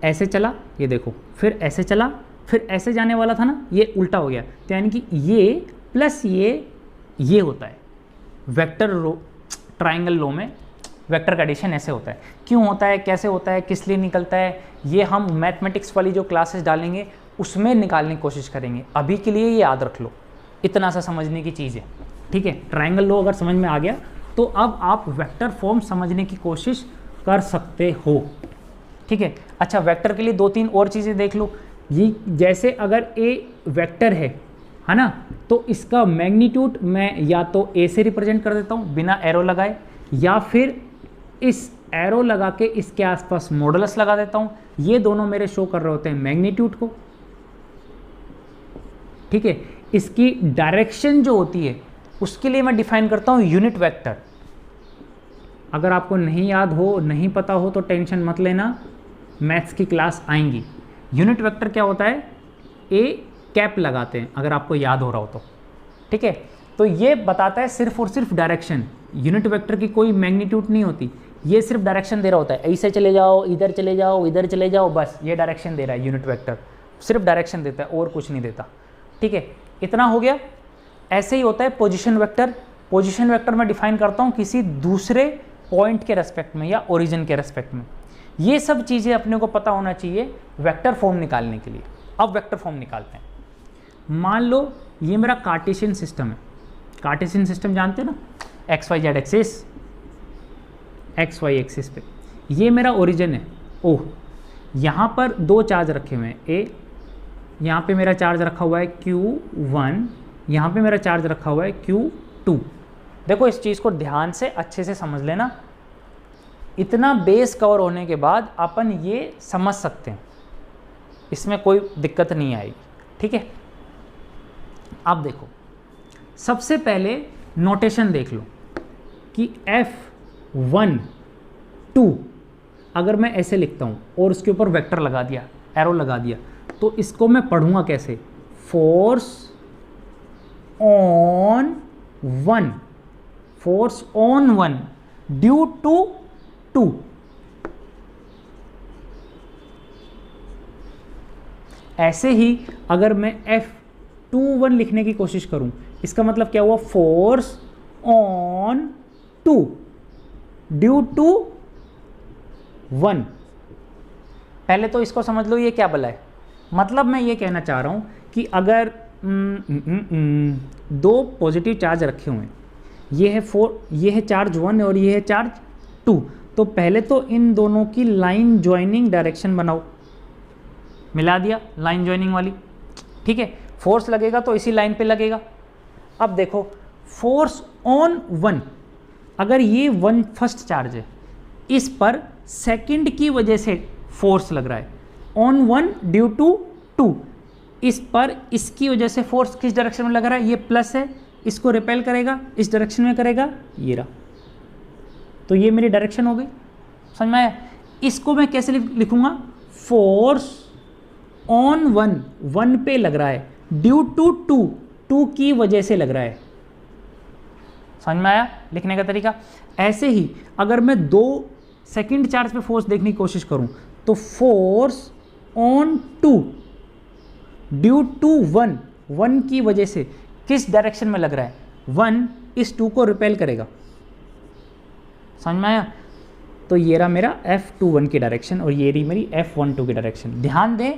ऐसे चला, ये देखो, फिर ऐसे चला, फिर ऐसे जाने वाला था ना, ये उल्टा हो गया। तो यानी कि ये प्लस ये होता है वेक्टर रो, ट्राइंगल लो में वेक्टर का एडिशन ऐसे होता है। क्यों होता है, कैसे होता है, किस लिए निकलता है, ये हम मैथमेटिक्स वाली जो क्लासेस डालेंगे उसमें निकालने की कोशिश करेंगे। अभी के लिए ये याद रख लो, इतना सा समझने की चीज़ है। ठीक है, ट्राइंगल लो अगर समझ में आ गया तो अब आप वेक्टर फॉर्म समझने की कोशिश कर सकते हो। ठीक है, अच्छा वेक्टर के लिए दो तीन और चीज़ें देख लो। ये जैसे अगर ए वेक्टर है ना, तो इसका मैग्नीट्यूड मैं या तो ए से रिप्रेजेंट कर देता हूँ बिना एरो लगाए, या फिर इस एरो लगा के इसके आसपास मॉडुलस लगा देता हूँ। ये दोनों मेरे शो कर रहे होते हैं मैग्नीट्यूड को। ठीक है। इसकी डायरेक्शन जो होती है उसके लिए मैं डिफाइन करता हूँ यूनिट वेक्टर। अगर आपको नहीं याद हो, नहीं पता हो तो टेंशन मत लेना, मैथ्स की क्लास आएंगी। यूनिट वेक्टर क्या होता है, ए कैप लगाते हैं अगर आपको याद हो रहा हो तो, ठीक है। तो ये बताता है सिर्फ और सिर्फ डायरेक्शन। यूनिट वेक्टर की कोई मैग्नीट्यूड नहीं होती, ये सिर्फ डायरेक्शन दे रहा होता है, ऐसे चले जाओ, इधर चले जाओ, इधर चले जाओ, बस ये डायरेक्शन दे रहा है। यूनिट वेक्टर सिर्फ डायरेक्शन देता है और कुछ नहीं देता, ठीक है। इतना हो गया। ऐसे ही होता है पोजीशन वेक्टर। पोजीशन वेक्टर मैं डिफाइन करता हूँ किसी दूसरे पॉइंट के रेस्पेक्ट में या ओरिजिन के रेस्पेक्ट में। ये सब चीज़ें अपने को पता होना चाहिए वेक्टर फॉर्म निकालने के लिए। अब वेक्टर फॉर्म निकालते हैं। मान लो ये मेरा कार्टेशियन सिस्टम है। कार्टेशियन सिस्टम जानते हो ना, X Y Z axis, X Y axis पे ये मेरा ओरिजिन है। ओह, यहाँ पर दो चार्ज रखे हुए हैं, ए यहाँ पे मेरा चार्ज रखा हुआ है Q1, यहाँ पे मेरा चार्ज रखा हुआ है Q2। देखो इस चीज़ को ध्यान से अच्छे से समझ लेना। इतना बेस कवर होने के बाद अपन ये समझ सकते हैं, इसमें कोई दिक्कत नहीं आएगी, ठीक है। अब देखो, सबसे पहले नोटेशन देख लो कि F1 2 अगर मैं ऐसे लिखता हूँ और उसके ऊपर वेक्टर लगा दिया, एरो लगा दिया, तो इसको मैं पढ़ूंगा कैसे, force on one, force on one due to 2। ऐसे ही अगर मैं F21 लिखने की कोशिश करूं, इसका मतलब क्या हुआ, फोर्स ऑन 2 ड्यू टू 1। पहले तो इसको समझ लो ये क्या भला है। मतलब मैं ये कहना चाह रहा हूं कि अगर दो पॉजिटिव चार्ज रखे हुए हैं, ये है 4, ये है चार्ज 1 और ये है चार्ज 2, तो पहले तो इन दोनों की लाइन ज्वाइनिंग डायरेक्शन बनाओ। मिला दिया लाइन ज्वाइनिंग वाली, ठीक है। फोर्स लगेगा तो इसी लाइन पे लगेगा। अब देखो फोर्स ऑन 1, अगर ये 1 फर्स्ट चार्ज है, इस पर सेकंड की वजह से फोर्स लग रहा है, ऑन 1 ड्यू टू 2, इस पर इसकी वजह से फोर्स किस डायरेक्शन में लग रहा है, ये प्लस है, इसको रिपेल करेगा, इस डायरेक्शन में करेगा, ये रहा। तो ये मेरी डायरेक्शन हो गई, समझ में आया। इसको मैं कैसे लिखूंगा, फोर्स ऑन 1 पे लग रहा है, ड्यू टू 2 की वजह से लग रहा है। समझ में आया लिखने का तरीका। ऐसे ही अगर मैं 2 सेकंड चार्ज पे फोर्स देखने की कोशिश करूं, तो फोर्स ऑन 2 ड्यू टू 1 की वजह से किस डायरेक्शन में लग रहा है, 1 इस 2 को रिपेल करेगा। समझ में आया। तो ये रहा मेरा F21 की डायरेक्शन और ये रही मेरी F12 की डायरेक्शन। ध्यान दें,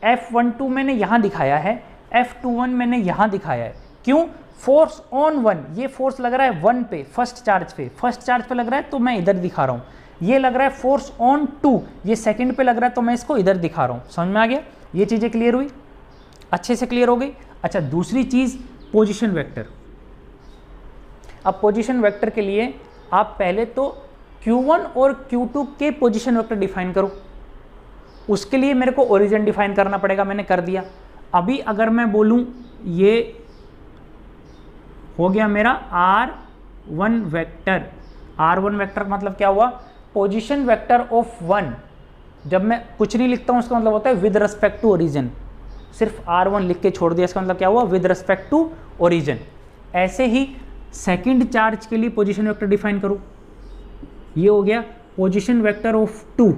F12 मैंने यहाँ दिखाया है, F21 मैंने यहाँ दिखाया है। क्यों, फोर्स ऑन 1, ये फोर्स लग रहा है 1 पे, फर्स्ट चार्ज पे लग रहा है तो मैं इधर दिखा रहा हूँ। ये लग रहा है फोर्स ऑन 2, ये सेकंड पे लग रहा है तो मैं इसको इधर दिखा रहा हूँ। समझ में आ गया, ये चीज़ें क्लियर हुई, अच्छे से क्लियर हो गई। अच्छा, दूसरी चीज़ पोजीशन वेक्टर। अब पोजीशन वेक्टर के लिए आप पहले तो Q1 और Q2 के पोजीशन वेक्टर डिफाइन करो। उसके लिए मेरे को ओरिजिन डिफाइन करना पड़ेगा, मैंने कर दिया। अभी अगर मैं बोलूं ये हो गया मेरा R1 वेक्टर। R1 वेक्टर मतलब क्या हुआ, पोजीशन वेक्टर ऑफ 1। जब मैं कुछ नहीं लिखता हूं उसका मतलब होता है विद रिस्पेक्ट टू ओरिजिन। सिर्फ R1 लिख के छोड़ दिया, इसका मतलब क्या हुआ, विद रिस्पेक्ट टू ओरिजिन। ऐसे ही सेकंड चार्ज के लिए पोजीशन वेक्टर डिफाइन करो। ये हो गया position vector of 2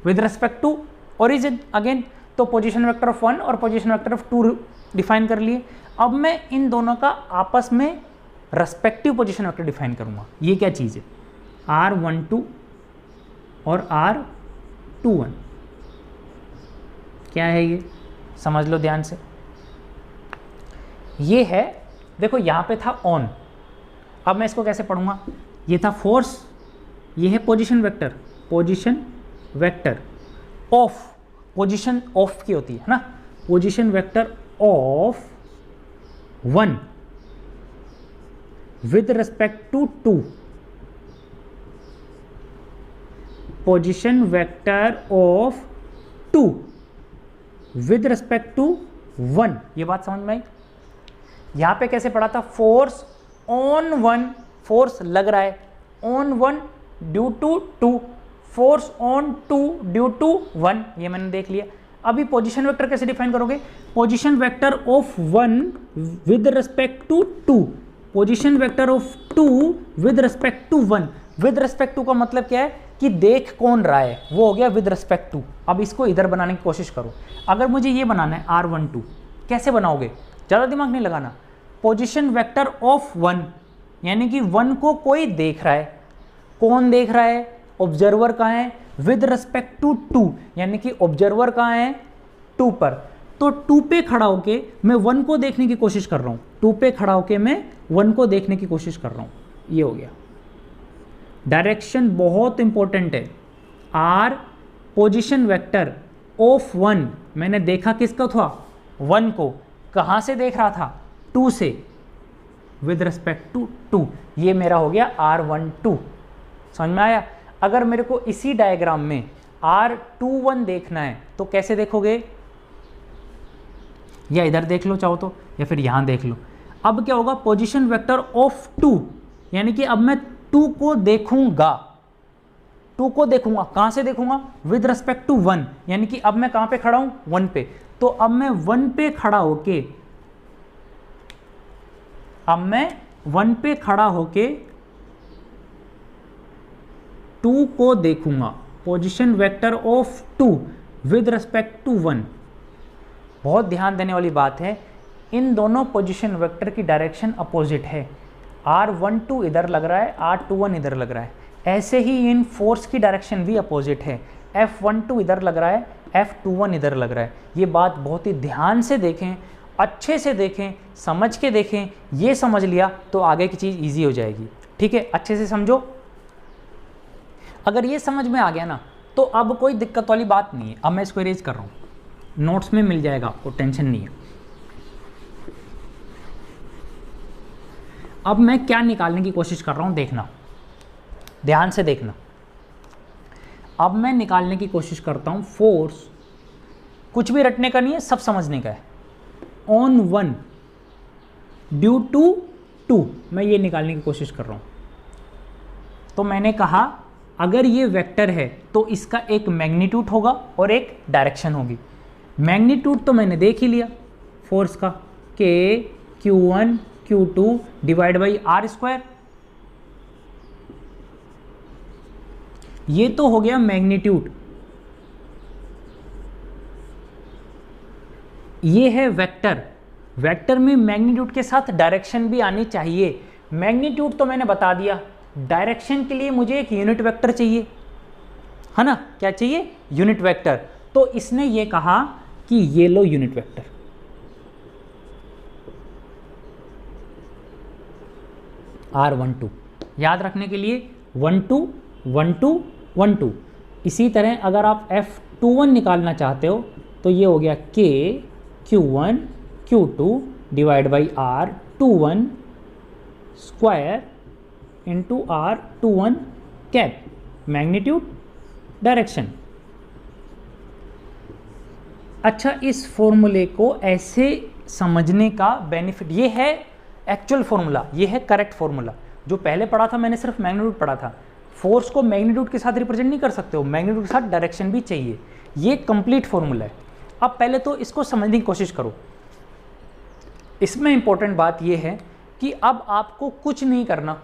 with respect to origin again. तो पोजीशन वेक्टर ऑफ 1 और पोजीशन वेक्टर ऑफ 2 डिफाइन कर लिए। अब मैं इन दोनों का आपस में रेस्पेक्टिव पोजीशन वेक्टर डिफाइन करूंगा। ये क्या चीज़ है, R12 और R21। क्या है ये, समझ लो ध्यान से। ये है, देखो यहाँ पे था ऑन, अब मैं इसको कैसे पढ़ूंगा, ये था फोर्स, ये है position vector of, position of की होती है ना, position vector of 1 with respect to 2, position vector of 2 with respect to 1। ये बात समझ में आई। यहाँ पे कैसे पढ़ा था, फोर्स ऑन वन, फोर्स लग रहा है on one due to two, force on two due to one, ये मैंने देख लिया। अभी पोजीशन वेक्टर कैसे डिफाइन करोगे, position vector of one with respect to two, position vector of two with respect to one. With respect to का मतलब क्या है कि देख कौन रहा है, वो हो गया विद रिस्पेक्ट टू। अब इसको इधर बनाने की कोशिश करो। अगर मुझे ये बनाना है R12, कैसे बनाओगे, ज़्यादा दिमाग नहीं लगाना। पोजीशन वेक्टर ऑफ वन, यानी कि वन को कोई देख रहा है, कौन देख रहा है, ऑब्जर्वर कहाँ है, विद रिस्पेक्ट टू टू, यानी कि ऑब्जर्वर कहाँ है, टू पर। तो टू पे खड़ा होके मैं वन को देखने की कोशिश कर रहा हूँ, टू पे खड़ा होके मैं वन को देखने की कोशिश कर रहा हूँ। ये हो गया। डायरेक्शन बहुत इंपॉर्टेंट है। R position vector of one, मैंने देखा किसका था, वन को। कहाँ से देख रहा था, टू से, विद रिस्पेक्ट टू टू। ये मेरा हो गया R12। समझ में आया। अगर मेरे को इसी डायग्राम में R21 देखना है तो कैसे देखोगे, या इधर देख लो चाहो तो, या फिर यहाँ देख लो। अब क्या होगा, पोजीशन वेक्टर ऑफ टू, यानी कि अब मैं टू को देखूंगा, टू को देखूंगा। कहाँ से देखूंगा, विद रिस्पेक्ट टू वन, यानी कि अब मैं कहाँ पे खड़ा हूँ, वन पे। तो अब मैं वन पे खड़ा होके, अब मैं वन पे खड़ा होके टू को देखूंगा। Position vector of two with respect to one. बहुत ध्यान देने वाली बात है, इन दोनों पोजीशन वेक्टर की डायरेक्शन अपोजिट है। R12 इधर लग रहा है, R21 इधर लग रहा है। ऐसे ही इन फोर्स की डायरेक्शन भी अपोजिट है, F12 इधर लग रहा है, F21 इधर लग रहा है। ये बात बहुत ही ध्यान से देखें, अच्छे से देखें, समझ के देखें। ये समझ लिया तो आगे की चीज़ ईजी हो जाएगी। ठीक है, अच्छे से समझो। अगर ये समझ में आ गया ना तो अब कोई दिक्कत वाली बात नहीं है। अब मैं इसको इरेज कर रहा हूँ, नोट्स में मिल जाएगा आपको, टेंशन नहीं है। अब मैं क्या निकालने की कोशिश कर रहा हूँ, देखना, ध्यान से देखना। अब मैं निकालने की कोशिश करता हूँ फोर्स, कुछ भी रटने का नहीं है, सब समझने का है। On one due to two, मैं ये निकालने की कोशिश कर रहा हूँ। तो मैंने कहा अगर ये वेक्टर है तो इसका एक मैग्नीट्यूड होगा और एक डायरेक्शन होगी। मैग्नीट्यूड तो मैंने देख ही लिया फोर्स का, K Q1 Q2 divide by R square. ये तो हो गया मैग्नीट्यूड। ये है वेक्टर, वेक्टर में मैग्नीट्यूड के साथ डायरेक्शन भी आनी चाहिए। मैग्नीट्यूड तो मैंने बता दिया, डायरेक्शन के लिए मुझे एक यूनिट वेक्टर चाहिए, है ना। क्या चाहिए, यूनिट वेक्टर। तो इसने ये कहा कि ये लो यूनिट वेक्टर, R12। याद रखने के लिए 1 2 1 2 1 2। इसी तरह अगर आप F21 निकालना चाहते हो तो ये हो गया K Q1 Q2 divide by R21 square into R21 cap, magnitude direction. अच्छा, इस फॉर्मूले को ऐसे समझने का बेनिफिट, ये है एक्चुअल फॉर्मूला, ये है करेक्ट फॉर्मूला। जो पहले पढ़ा था मैंने सिर्फ मैग्नीट्यूड पढ़ा था। फोर्स को मैग्नीट्यूड के साथ रिप्रेजेंट नहीं कर सकते हो, मैग्नीट्यूड के साथ डायरेक्शन भी चाहिए। ये कंप्लीट फॉर्मूला है। अब पहले तो इसको समझने की कोशिश करो। इसमें इंपॉर्टेंट बात यह है कि अब आपको कुछ नहीं करना,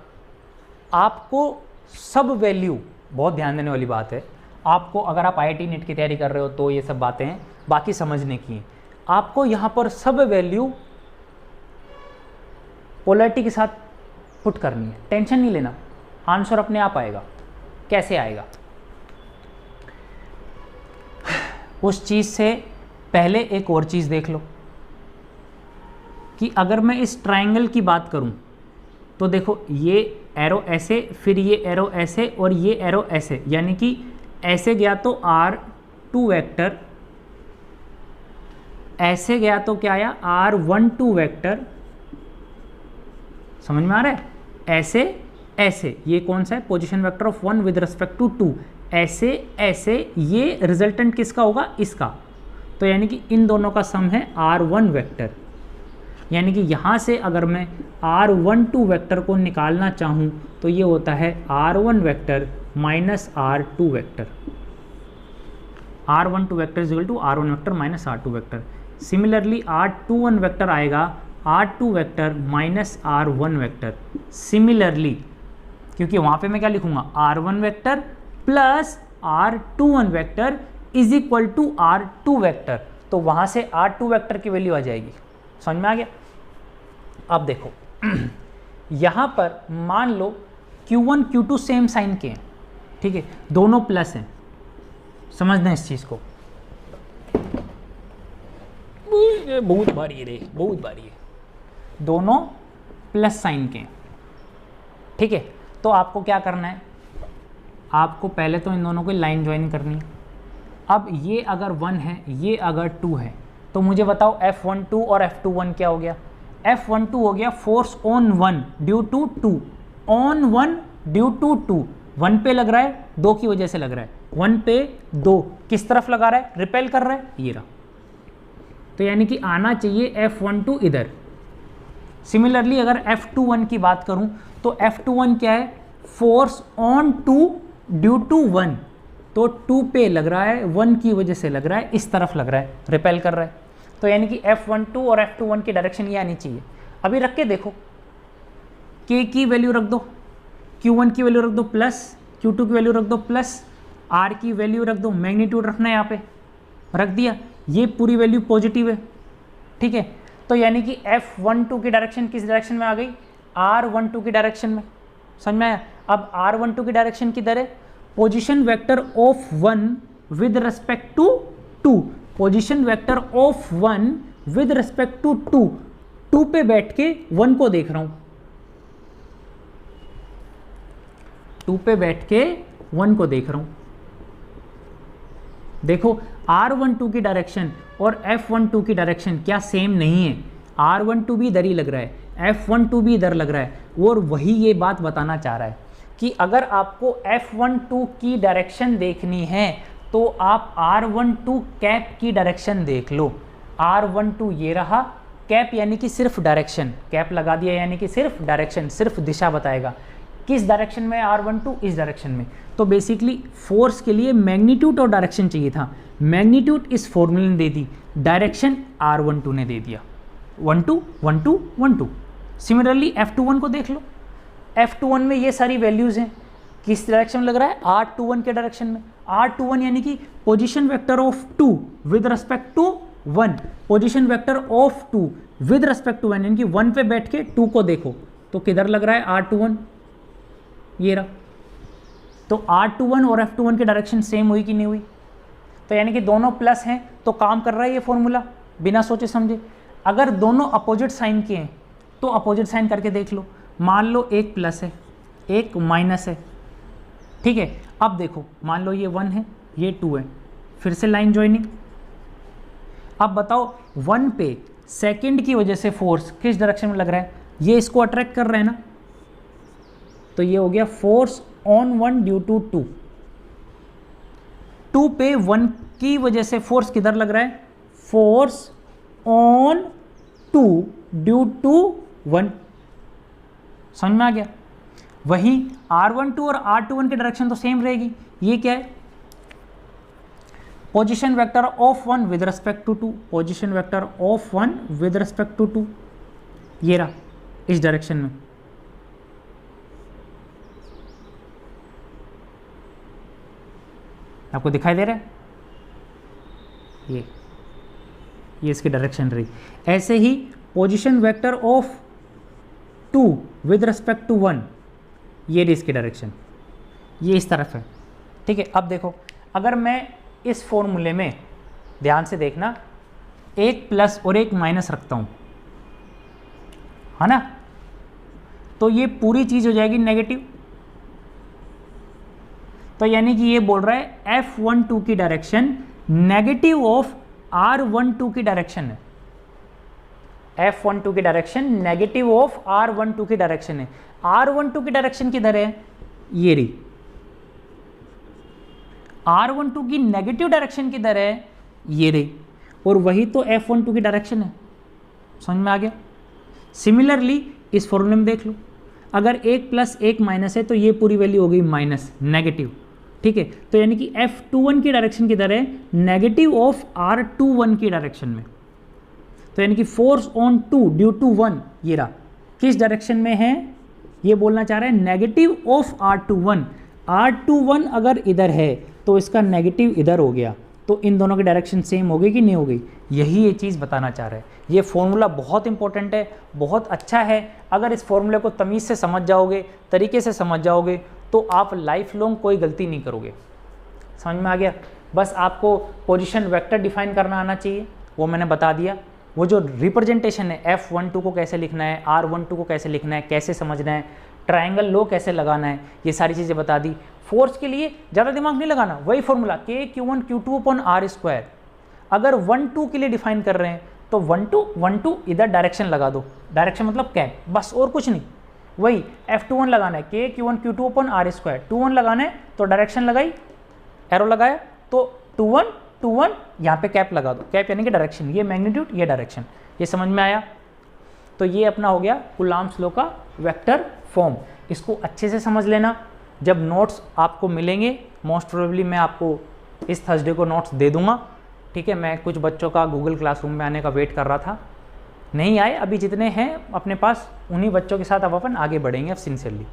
आपको सब वैल्यू, बहुत ध्यान देने वाली बात है आपको, अगर आप IIT नीट की तैयारी कर रहे हो तो ये सब बातें हैं, बाकी समझने की। आपको यहाँ पर सब वैल्यू पोलैरिटी के साथ पुट करनी है, टेंशन नहीं लेना, आंसर अपने आप आएगा। कैसे आएगा, उस चीज़ से पहले एक और चीज़ देख लो कि अगर मैं इस ट्रायंगल की बात करूं तो देखो ये एरो ऐसे, फिर ये एरो ऐसे और ये एरो ऐसे, यानी कि ऐसे गया तो R2 वेक्टर, ऐसे गया तो क्या आया R12 वेक्टर। समझ में आ रहा है, ऐसे ऐसे, ये कौन सा है, position vector of one with respect to two, ऐसे ऐसे, ये रिजल्टेंट किसका होगा, इसका। तो यानी कि इन दोनों का सम है R1 वेक्टर। यानी कि यहाँ से अगर मैं r12 वेक्टर को निकालना चाहूँ तो ये होता है r1 vector minus r2 vector, r12 vector is equal to r1 vector minus r2 vector. Similarly r21 vector आएगा r2 vector minus r1 vector. Similarly क्योंकि वहाँ पे मैं क्या लिखूँगा, r1 vector plus r21 vector is equal to r2 vector, तो वहाँ से r2 वेक्टर की वैल्यू आ जाएगी। समझ में आ गया? अब देखो यहाँ पर मान लो Q1 Q2 सेम साइन के हैं, ठीक है, दोनों प्लस हैं। समझना इस चीज़ को, बहुत भारी है रे, बहुत भारी है, दोनों प्लस साइन के हैं, ठीक है। तो आपको क्या करना है, आपको पहले तो इन दोनों को लाइन ज्वाइन करनी है। अब ये अगर 1 है, ये अगर 2 है, तो मुझे बताओ F12 और F21 क्या हो गया। F12 हो गया force on 1 due to 2, on 1 due to 2। 1 पे लग रहा है, 2 की वजह से लग रहा है, 1 पे 2 किस तरफ लगा रहा है, रिपेल कर रहा है, ये रहा। तो यानी कि आना चाहिए F12 इधर। सिमिलरली अगर F21 की बात करूं तो F21 क्या है, फोर्स ऑन 2 ड्यू टू 1, तो 2 पे लग रहा है, 1 की वजह से लग रहा है, इस तरफ लग रहा है, रिपेल कर रहा है। तो यानी कि F12 और F21 की डायरेक्शन ये आनी चाहिए। अभी रख के देखो, K की वैल्यू रख दो, Q1 की वैल्यू रख दो प्लस, Q2 की वैल्यू रख दो प्लस, R की वैल्यू रख दो, मैग्नीट्यूड रखना है यहाँ पे, रख दिया, ये पूरी वैल्यू पॉजिटिव है, ठीक है। तो यानी कि F12 की डायरेक्शन किस डायरेक्शन में आ गई, R12 की डायरेक्शन में। समझ में आया? अब R12 की डायरेक्शन किधर है, position vector of 1 with respect to 2, position vector of 1 with respect to 2, 2 पे बैठ के 1 को देख रहा हूं, 2 पे बैठ के 1 को देख रहा हूं। देखो R12 की डायरेक्शन और F12 की डायरेक्शन क्या सेम नहीं है, R12 भी इधर ही लग रहा है, F12 भी इधर लग रहा है, और वही ये बात बताना चाह रहा है कि अगर आपको F12 की डायरेक्शन देखनी है तो आप R12 कैप की डायरेक्शन देख लो। R12 ये रहा, कैप यानी कि सिर्फ डायरेक्शन, कैप लगा दिया यानी कि सिर्फ डायरेक्शन, सिर्फ दिशा बताएगा किस डायरेक्शन में R12, इस डायरेक्शन में। तो बेसिकली फोर्स के लिए मैग्नीट्यूड और डायरेक्शन चाहिए था, मैग्नीट्यूड इस फॉर्मूले ने दे दी, डायरेक्शन R12 ने दे दिया, 1 2 1 2 1 2। सिमिलरली F21 को देख लो, F21 में ये सारी वैल्यूज़ हैं, किस डायरेक्शन में लग रहा है, R21 के डायरेक्शन में। R21 यानी कि position vector of 2 with respect to 1, position vector of 2 with respect to 1, यानी कि 1 पे बैठ के 2 को देखो तो किधर लग रहा है, R21, ये रहा। तो R21 और F21 की डायरेक्शन सेम हुई कि नहीं हुई, तो यानी कि दोनों प्लस हैं तो काम कर रहा है ये फॉर्मूला बिना सोचे समझे। अगर दोनों अपोजिट साइन के हैं तो अपोजिट साइन करके देख लो, मान लो एक प्लस है एक माइनस है, ठीक है। अब देखो मान लो ये 1 है ये 2 है, फिर से लाइन ज्वाइनिंग। अब बताओ 1 पे सेकंड की वजह से फोर्स किस डायरेक्शन में लग रहा है, ये इसको अट्रैक्ट कर रहा है ना, तो ये हो गया फोर्स ऑन 1 ड्यू टू 2, 2 पे 1 की वजह से फोर्स किधर लग रहा है, फोर्स ऑन 2 ड्यू टू 1। समझ में आ गया? वहीं R12 और R21 की डायरेक्शन तो सेम रहेगी। ये क्या है, position vector of 1 with respect to 2, position vector of 1 with respect to 2, ये रहा इस डायरेक्शन में। आपको दिखाई दे रहा है, ये इसकी डायरेक्शन रही। ऐसे ही position vector of 2 with respect to 1, ये रही इसकी डायरेक्शन, ये इस तरफ है, ठीक है। अब देखो अगर मैं इस फॉर्मूले में ध्यान से देखना एक प्लस और एक माइनस रखता हूं, है ना, तो ये पूरी चीज हो जाएगी नेगेटिव। तो यानी कि ये बोल रहा है F12 की डायरेक्शन नेगेटिव ऑफ R12 की डायरेक्शन है, F12 की डायरेक्शन नेगेटिव ऑफ R12 की डायरेक्शन है। R12 की डायरेक्शन किधर है, ये रही, R12 की नेगेटिव डायरेक्शन किधर है, ये रही, और वही तो F12 की डायरेक्शन है। समझ में आ गया? सिमिलरली इस फॉर्मूले में देख लो, अगर 1 + 1 माइनस है तो ये पूरी वैल्यू हो गई माइनस, नेगेटिव, ठीक है। तो यानी कि F21 की डायरेक्शन किधर है, नेगेटिव ऑफ R21 की डायरेक्शन में। तो यानी कि फोर्स ऑन 2 ड्यू टू 1 ये रहा, किस डायरेक्शन में है, ये बोलना चाह रहा है नेगेटिव ऑफ R21। R21 अगर इधर है तो इसका नेगेटिव इधर हो गया, तो इन दोनों की डायरेक्शन सेम हो गई कि नहीं हो गई, यही ये चीज़ बताना चाह रहा है। ये फॉर्मूला बहुत इंपॉर्टेंट है, बहुत अच्छा है। अगर इस फॉर्मूले को तमीज़ से समझ जाओगे, तरीके से समझ जाओगे, तो आप लाइफ लॉन्ग कोई गलती नहीं करोगे। समझ में आ गया। बस आपको पोजीशन वेक्टर डिफाइन करना आना चाहिए, वो मैंने बता दिया। वो जो रिप्रेजेंटेशन है F12 को कैसे लिखना है, R12 को कैसे लिखना है, कैसे समझना है, ट्रायंगल लो कैसे लगाना है, ये सारी चीज़ें बता दी। फोर्स के लिए ज़्यादा दिमाग नहीं लगाना, वही फॉर्मूला K Q1 Q2/R²। अगर 1 2 के लिए डिफाइन कर रहे हैं तो 1 2 इधर डायरेक्शन लगा दो, डायरेक्शन मतलब कैप, बस और कुछ नहीं। वही F21 लगाना है K Q1 Q2/R², 2 1 लगाना है तो डायरेक्शन लगाई, एरो लगाया तो 2 1 2 1, यहाँ पे कैप लगा दो, कैप यानी कि डायरेक्शन, ये मैग्नीट्यूड ये डायरेक्शन। ये समझ में आया। तो ये अपना हो गया कूलॉम्स लॉ का वेक्टर फॉर्म। इसको अच्छे से समझ लेना। जब नोट्स आपको मिलेंगे, मोस्ट प्रोबेबली मैं आपको इस थर्सडे को नोट्स दे दूंगा, ठीक है। मैं कुछ बच्चों का गूगल क्लासरूम में आने का वेट कर रहा था, नहीं आए, अभी जितने हैं अपने पास उन्हीं बच्चों के साथ अब अपन आगे बढ़ेंगे अब सिंसियरली,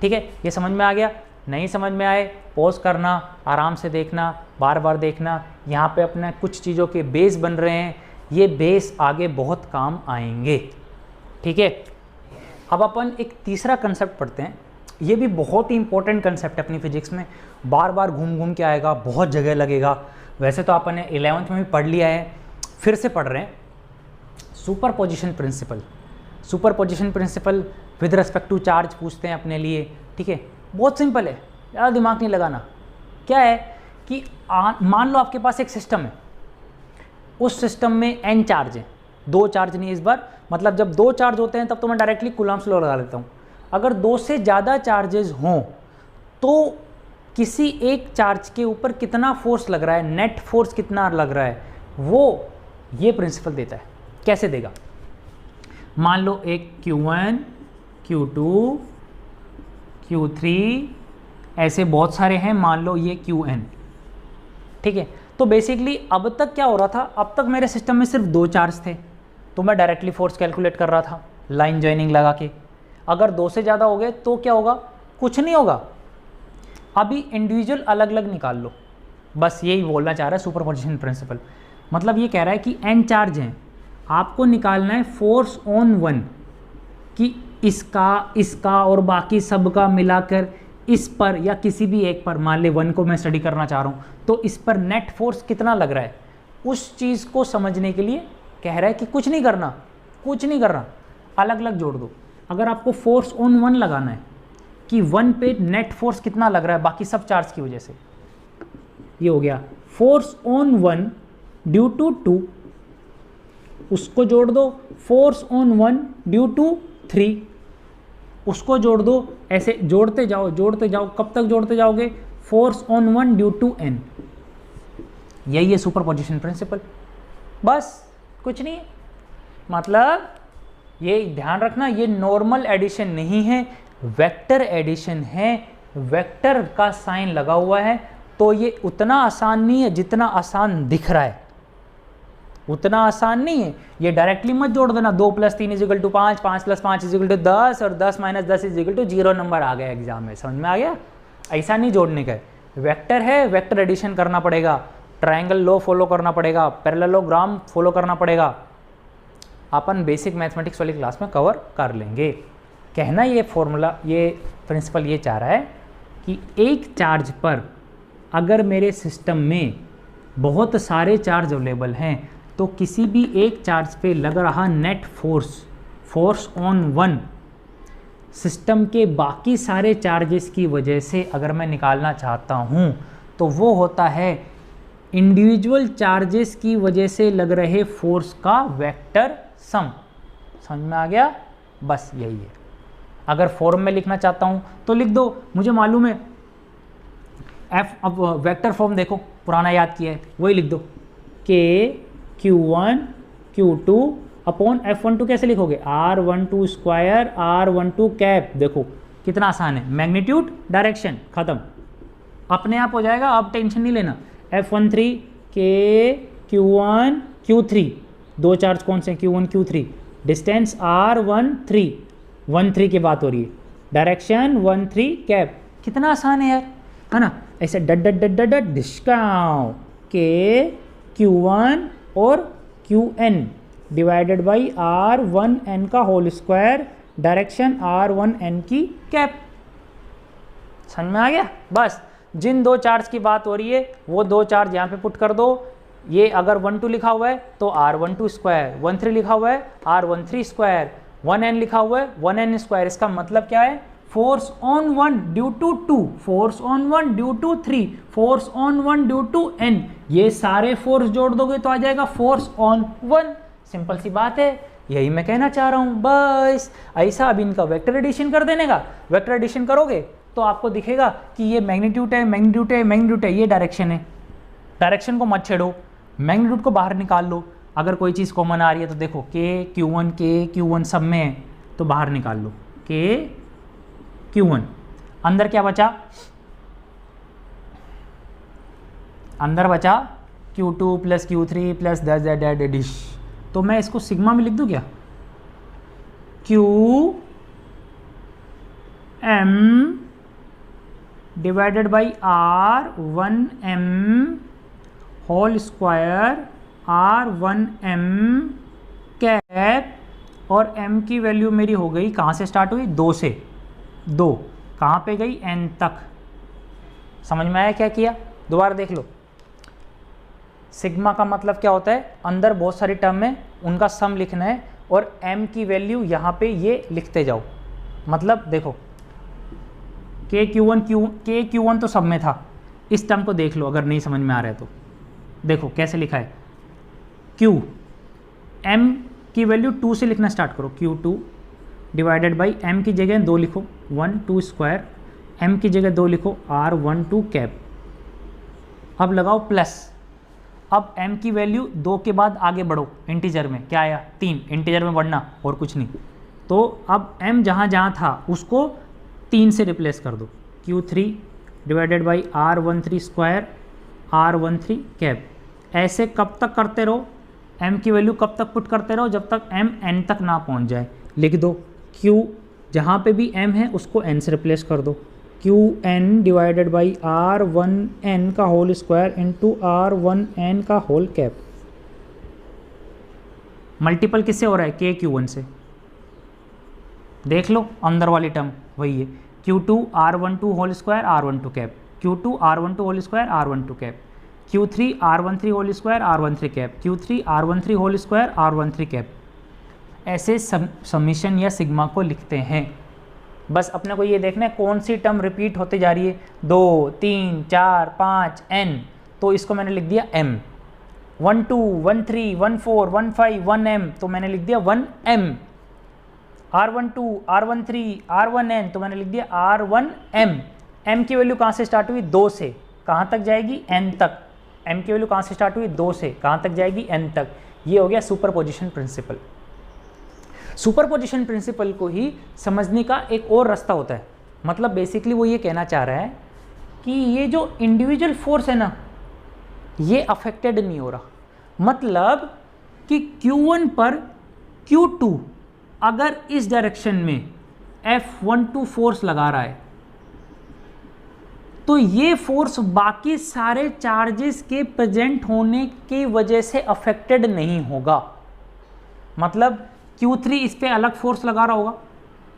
ठीक है। ये समझ में आ गया। नहीं समझ में आए पॉज करना, आराम से देखना, बार बार देखना। यहाँ पे अपने कुछ चीज़ों के बेस बन रहे हैं, ये बेस आगे बहुत काम आएंगे, ठीक है। अब अपन एक तीसरा कंसेप्ट पढ़ते हैं। ये भी बहुत ही इंपॉर्टेंट कंसेप्ट है अपनी फिजिक्स में, बार बार घूम घूम के आएगा, बहुत जगह लगेगा। वैसे तो आपने 11th में भी पढ़ लिया है, फिर से पढ़ रहे हैं। Superposition principle. Superposition principle with respect to charge पूछते हैं अपने लिए, ठीक है। बहुत सिंपल है, ज़्यादा दिमाग नहीं लगाना। क्या है कि मान लो आपके पास एक सिस्टम है, उस सिस्टम में n चार्ज है, 2 चार्ज नहीं इस बार, मतलब जब 2 चार्ज होते हैं तब तो मैं डायरेक्टली कूलॉम्स लॉ लगा लेता हूँ। अगर 2 से ज़्यादा चार्जेस हों तो किसी एक चार्ज के ऊपर कितना फोर्स लग रहा है, नेट फोर्स कितना लग रहा है, वो ये प्रिंसिपल देता है। कैसे देगा, मान लो एक Q1 Q2 Q3 ऐसे बहुत सारे हैं, मान लो ये Qn, ठीक है। तो बेसिकली अब तक क्या हो रहा था, अब तक मेरे सिस्टम में सिर्फ 2 चार्ज थे, तो मैं डायरेक्टली फोर्स कैलकुलेट कर रहा था लाइन जॉइनिंग लगा के। अगर 2 से ज़्यादा हो गए तो क्या होगा, कुछ नहीं होगा। अभी इंडिविजुअल अलग अलग निकाल लो, बस यही बोलना चाह रहा है सुपरपोजिशन प्रिंसिपल। मतलब ये कह रहा है कि n चार्ज हैं, आपको निकालना है फोर्स ऑन 1 कि इसका और बाकी सब का मिलाकर इस पर या किसी भी एक पर, मान ले 1 को मैं स्टडी करना चाह रहा हूँ, तो इस पर नेट फोर्स कितना लग रहा है, उस चीज़ को समझने के लिए कह रहा है कि कुछ नहीं करना, कुछ नहीं करना, अलग अलग जोड़ दो। अगर आपको फोर्स ऑन 1 लगाना है कि 1 पे नेट फोर्स कितना लग रहा है बाकी सब चार्ज की वजह से, ये हो गया फोर्स ऑन 1 ड्यू टू 2, उसको जोड़ दो फोर्स ऑन 1 ड्यू टू 3, उसको जोड़ दो, ऐसे जोड़ते जाओ जोड़ते जाओ, कब तक जोड़ते जाओगे, force on 1 due to n। यही है सुपरपोजिशन प्रिंसिपल, बस कुछ नहीं है। मतलब ये ध्यान रखना, ये नॉर्मल एडिशन नहीं है, वेक्टर एडिशन है। वेक्टर का साइन लगा हुआ है तो ये उतना आसान नहीं है जितना आसान दिख रहा है, उतना आसान नहीं है। ये डायरेक्टली मत जोड़ देना, 2 + 3 = 5, 5 + 5 = 10 और 10 - 10 = 0 नंबर आ गया एग्जाम में। समझ में आ गया, ऐसा नहीं जोड़ने का है। वेक्टर है, वेक्टर एडिशन करना पड़ेगा, ट्रायंगल लॉ फॉलो करना पड़ेगा, पैरेललोग्राम फॉलो करना पड़ेगा। अपन बेसिक मैथमेटिक्स वाली क्लास में कवर कर लेंगे। कहना ये फॉर्मूला, ये प्रिंसिपल ये चाह रहा है कि एक चार्ज पर अगर मेरे सिस्टम में बहुत सारे चार्ज अवेलेबल हैं तो किसी भी एक चार्ज पे लग रहा नेट फोर्स ऑन 1 सिस्टम के बाकी सारे चार्जेस की वजह से अगर मैं निकालना चाहता हूँ तो वो होता है इंडिविजुअल चार्जेस की वजह से लग रहे फोर्स का वेक्टर सम। समझ में आ गया, बस यही है। अगर फॉर्म में लिखना चाहता हूँ तो लिख दो, मुझे मालूम है अब वेक्टर फॉर्म देखो पुराना याद किया है, वही लिख दो K Q1 Q2 upon F12 कैसे लिखोगे, R12 स्क्वायर R12 कैप। देखो कितना आसान है, मैग्नीट्यूड डायरेक्शन खत्म, अपने आप हो जाएगा, अब टेंशन नहीं लेना। F13 के Q1 Q3, दो चार्ज कौन से, Q1 Q3, डिस्टेंस R13, 13 की बात हो रही है, डायरेक्शन 13 कैप। कितना आसान है यार, है ना। ऐसे डट डट डट डट डट डिस्काउंट के Q1 और Qn डिवाइडेड बाई R1n का होल स्क्वायर, डायरेक्शन R1n की कैप। समझ में आ गया। बस जिन दो चार्ज की बात हो रही है वो दो चार्ज यहाँ पे पुट कर दो। ये अगर 12 लिखा हुआ है तो R12 स्क्वायर, 13 लिखा हुआ है R13 स्क्वायर, 1n लिखा हुआ है 1n स्क्वायर। इसका मतलब क्या है, force on 1 due to 2, force on 1 due to 3, force on 1 due to n। ये सारे फोर्स जोड़ दोगे तो आ जाएगा फोर्स ऑन 1। सिंपल सी बात है, यही मैं कहना चाह रहा हूँ। बस ऐसा अब इनका वेक्टर एडिशन कर देने का। वेक्टर एडिशन करोगे तो आपको दिखेगा कि ये मैग्नीट्यूड है, मैग्नीट्यूड है, मैग्नीट्यूड है, ये डायरेक्शन है। डायरेक्शन को मत छेड़ो, मैग्नीट्यूड को बाहर निकाल लो। अगर कोई चीज़ कॉमन आ रही है तो देखो के Q1 सब में है तो बाहर निकाल लो के Q1। अंदर क्या बचा, अंदर बचा Q2 plus Q3 plus dish. तो मैं इसको सिग्मा में लिख दूं क्या, QM divided by R1M whole square R1M cap, और M की वैल्यू मेरी हो गई, कहाँ से स्टार्ट हुई, 2 से, 2 कहाँ पे गई, N तक। समझ में आया क्या किया, दोबारा देख लो। सिग्मा का मतलब क्या होता है, अंदर बहुत सारी टर्म है उनका सम लिखना है, और M की वैल्यू यहाँ पे ये लिखते जाओ। मतलब देखो के Q1 तो सब में था, इस टर्म को देख लो अगर नहीं समझ में आ रहा है तो। देखो कैसे लिखा है, Q M की वैल्यू 2 से लिखना स्टार्ट करो, Q2 डिवाइडेड बाई M की जगह 2 लिखो 1 2 स्क्वायर, M की जगह 2 लिखो R12 कैप। अब लगाओ प्लस, अब M की वैल्यू 2 के बाद आगे बढ़ो, इंटीजर में क्या आया 3, इंटीजर में बढ़ना और कुछ नहीं। तो अब M जहाँ जहाँ था उसको 3 से रिप्लेस कर दो, Q3 divided by R13 square R13 cap. ऐसे कब तक करते रहो, M की वैल्यू कब तक पुट करते रहो, जब तक M N तक ना पहुँच जाए। लिख दो Q जहाँ पे भी M है उसको N से रिप्लेस कर दो, Qn डिवाइडेड बाई R1n का होल स्क्वायर इंटू R1n का होल कैप। मल्टीपल किससे हो रहा है, के Q1 से। देख लो अंदर वाली टर्म वही है, Q2 R12 whole square R12 cap, Q2 R12 whole square R12 cap, Q3 R13 whole square R13 cap, Q3 R13 whole square R13 cap. ऐसे समीशन या सिग्मा को लिखते हैं। बस अपने को ये देखना है कौन सी टर्म रिपीट होते जा रही है, 2 3 4 5 n, तो इसको मैंने लिख दिया m। 1 2 1 3 1 4 1 5 1 m, तो मैंने लिख दिया 1m। R12 R13 R1n, तो मैंने लिख दिया R1m। m की वैल्यू कहाँ से स्टार्ट हुई, 2 से, कहाँ तक जाएगी, n तक। m की वैल्यू कहाँ से स्टार्ट हुई, 2 से, कहाँ तक जाएगी, n तक। ये हो गया सुपरपोजिशन प्रिंसिपल। सुपरपोजिशन प्रिंसिपल को ही समझने का एक और रास्ता होता है। मतलब बेसिकली वो ये कहना चाह रहा है कि ये जो इंडिविजुअल फोर्स है ना, ये अफेक्टेड नहीं हो रहा। मतलब कि Q1 पर Q2 अगर इस डायरेक्शन में F12 फोर्स लगा रहा है तो ये फोर्स बाकी सारे चार्जेस के प्रेजेंट होने की वजह से अफेक्टेड नहीं होगा। मतलब Q3 इस पे अलग फोर्स लगा रहा होगा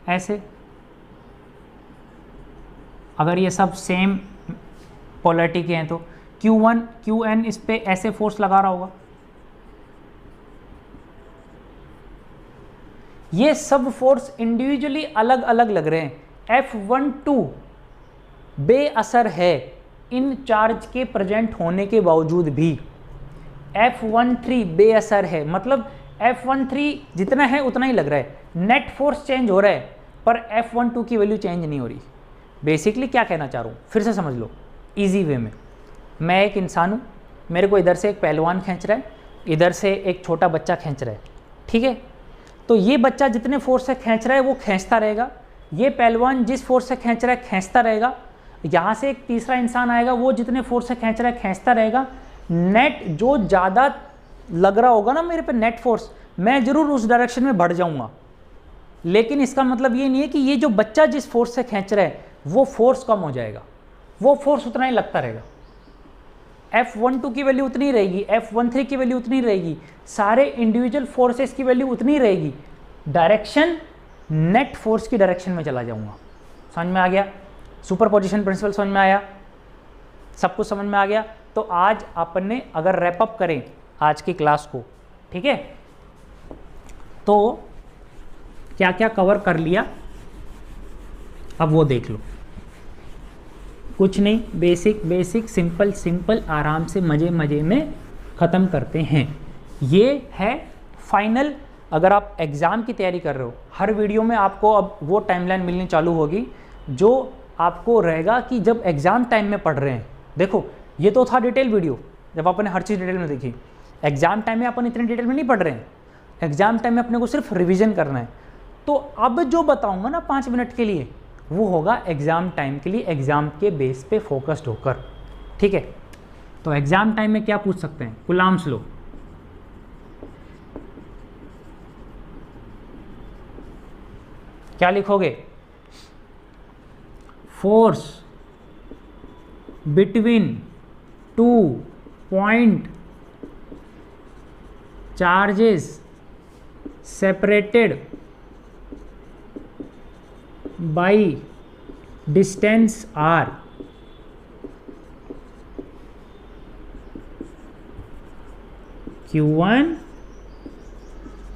ऐसे, अगर ये सब सेम पोलैरिटी के हैं तो Q1 Qn इस पे ऐसे फोर्स लगा रहा होगा। ये सब फोर्स इंडिविजुअली अलग अलग लग रहे हैं। F12 बेअसर है इन चार्ज के प्रेजेंट होने के बावजूद भी। F13 बेअसर है, मतलब F13 जितना है उतना ही लग रहा है, नेट फोर्स चेंज हो रहा है पर F12 की वैल्यू चेंज नहीं हो रही। बेसिकली क्या कहना चाह रहा हूँ, फिर से समझ लो इजी वे में। मैं एक इंसान हूँ, मेरे को इधर से एक पहलवान खींच रहा है, इधर से एक छोटा बच्चा खींच रहा है, ठीक है। तो ये बच्चा जितने फोर्स से खींच रहा है वो खींचता रहेगा, ये पहलवान जिस फोर्स से खींच रहा है खींचता रहेगा, यहाँ से एक तीसरा इंसान आएगा वो जितने फोर्स से खींच रहा है खींचता रहेगा। नेट जो ज़्यादा लग रहा होगा ना मेरे पे नेट फोर्स, मैं ज़रूर उस डायरेक्शन में बढ़ जाऊँगा, लेकिन इसका मतलब ये नहीं है कि ये जो बच्चा जिस फोर्स से खींच रहा है वो फोर्स कम हो जाएगा, वो फोर्स उतना ही लगता रहेगा। F12 की वैल्यू उतनी रहेगी, F13 की वैल्यू उतनी रहेगी, सारे इंडिविजुअल फोर्सेस की वैल्यू उतनी रहेगी, डायरेक्शन नेट फोर्स की डायरेक्शन में चला जाऊंगा। समझ में आ गया? सुपरपोजिशन प्रिंसिपल समझ में आया? सब कुछ समझ में आ गया? तो आज अपन ने अगर रैप अप करें आज की क्लास को, ठीक है, तो क्या क्या कवर कर लिया अब वो देख लो। कुछ नहीं, बेसिक सिंपल आराम से मज़े में ख़त्म करते हैं। ये है फाइनल। अगर आप एग्ज़ाम की तैयारी कर रहे हो, हर वीडियो में आपको अब वो टाइमलाइन मिलनी चालू होगी जो आपको रहेगा कि जब एग्ज़ाम टाइम में पढ़ रहे हैं। देखो ये तो था डिटेल वीडियो, जब आपने हर चीज़ डिटेल में देखी। एग्ज़ाम टाइम में अपन इतने डिटेल में नहीं पढ़ रहे हैं, एग्ज़ाम टाइम में अपने को सिर्फ रिविज़न करना है। तो अब जो बताऊँगा ना 5 मिनट के लिए, वो होगा एग्ज़ाम टाइम के लिए, एग्ज़ाम के बेस पे फोकस्ड होकर, ठीक है। तो एग्ज़ाम टाइम में क्या पूछ सकते हैं? Coulomb's law. क्या लिखोगे? Force between 2 point charges separated by distance r q1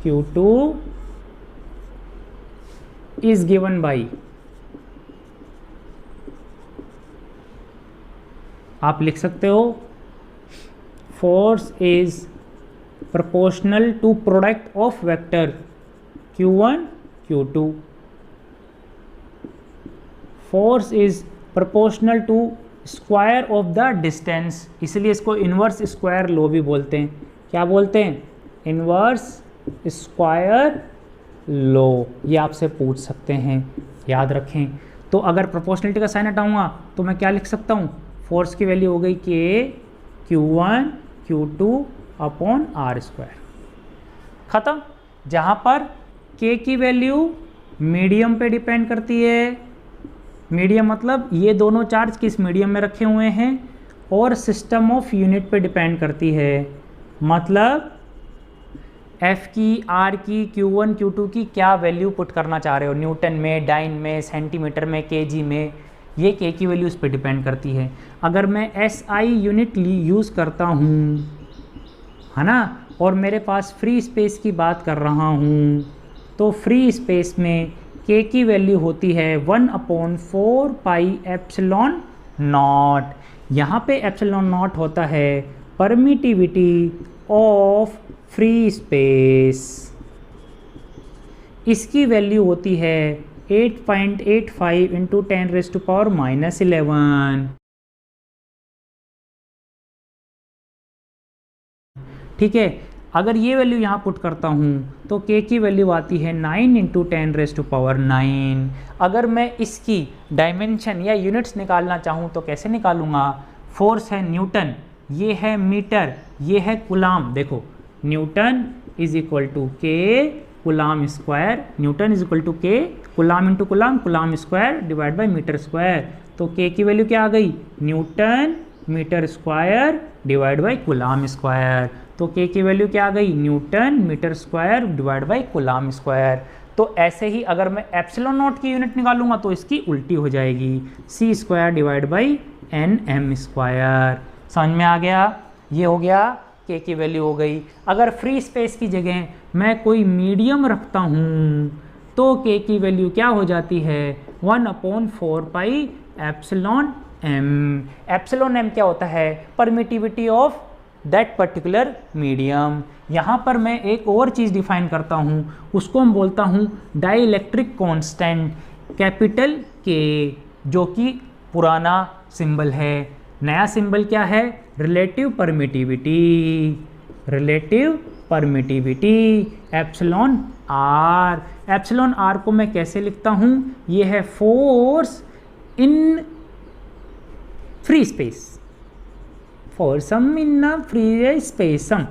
q2 is given by, आप लिख सकते हो force is proportional to product of vector q1 q2, force is proportional to square of the distance, इसलिए इसको inverse square law भी बोलते हैं। क्या बोलते हैं? Inverse square law. ये आपसे पूछ सकते हैं, याद रखें। तो अगर प्रोपोर्शनलिटी का साइन हटाऊंगा तो मैं क्या लिख सकता हूँ? फोर्स की वैल्यू हो गई के Q1 Q2 upon R square, ख़त्म। जहाँ पर K की वैल्यू मीडियम पे डिपेंड करती है, मीडियम मतलब ये दोनों चार्ज किस मीडियम में रखे हुए हैं, और सिस्टम ऑफ यूनिट पे डिपेंड करती है, मतलब F की, R की, Q1 Q2 की क्या वैल्यू पुट करना चाह रहे हो, न्यूटन में, डाइन में, सेंटीमीटर में, केजी में, ये K की वैल्यू इस पे डिपेंड करती है। अगर मैं SI यूनिट यूज़ करता हूँ, है ना, और मेरे पास फ्री स्पेस की बात कर रहा हूँ, तो फ्री स्पेस में K की वैल्यू होती है 1/4 पाई एप्सिलॉन नॉट। यहाँ पे एप्सिलॉन नॉट होता है परमिटिविटी ऑफ फ्री स्पेस, इसकी वैल्यू होती है 8.85 इंटू 10⁻⁻11। ठीक है, अगर ये वैल्यू यहाँ पुट करता हूँ तो K की वैल्यू आती है 9 इंटू 10⁻9। अगर मैं इसकी डायमेंशन या यूनिट्स निकालना चाहूँ तो कैसे निकालूंगा? फोर्स है न्यूटन, ये है मीटर, ये है कुलाम। देखो Newton is equal to K coulomb square, newton is equal to K coulomb into coulomb, coulomb square divide by metre square. तो K की वैल्यू क्या आ गई? Newton metre square divide by coulomb square. तो K की value क्या आ गई? Newton metre square divide by coulomb square. तो ऐसे ही अगर मैं एप्सिलॉन नॉट की यूनिट निकालूंगा तो इसकी उल्टी हो जाएगी, C square divide by NM square. समझ में आ गया? ये हो गया K की वैल्यू हो गई। अगर फ्री स्पेस की जगह मैं कोई मीडियम रखता हूँ तो K की वैल्यू क्या हो जाती है? 1/4 pi epsilon M। Epsilon M क्या होता है? Permittivity of that particular medium. यहाँ पर मैं एक और चीज़ डिफाइन करता हूँ, उसको हम बोलता हूँ डाइलेक्ट्रिक कांस्टेंट, कैपिटल K, जो कि पुराना सिंबल है। नया सिंबल क्या है? Relative permittivity, relative permittivity epsilon R. Epsilon R को मैं कैसे लिखता हूँ, ये है फोर्स इन फ्री स्पेस, फोर्सम इन अ फ्री स्पेसम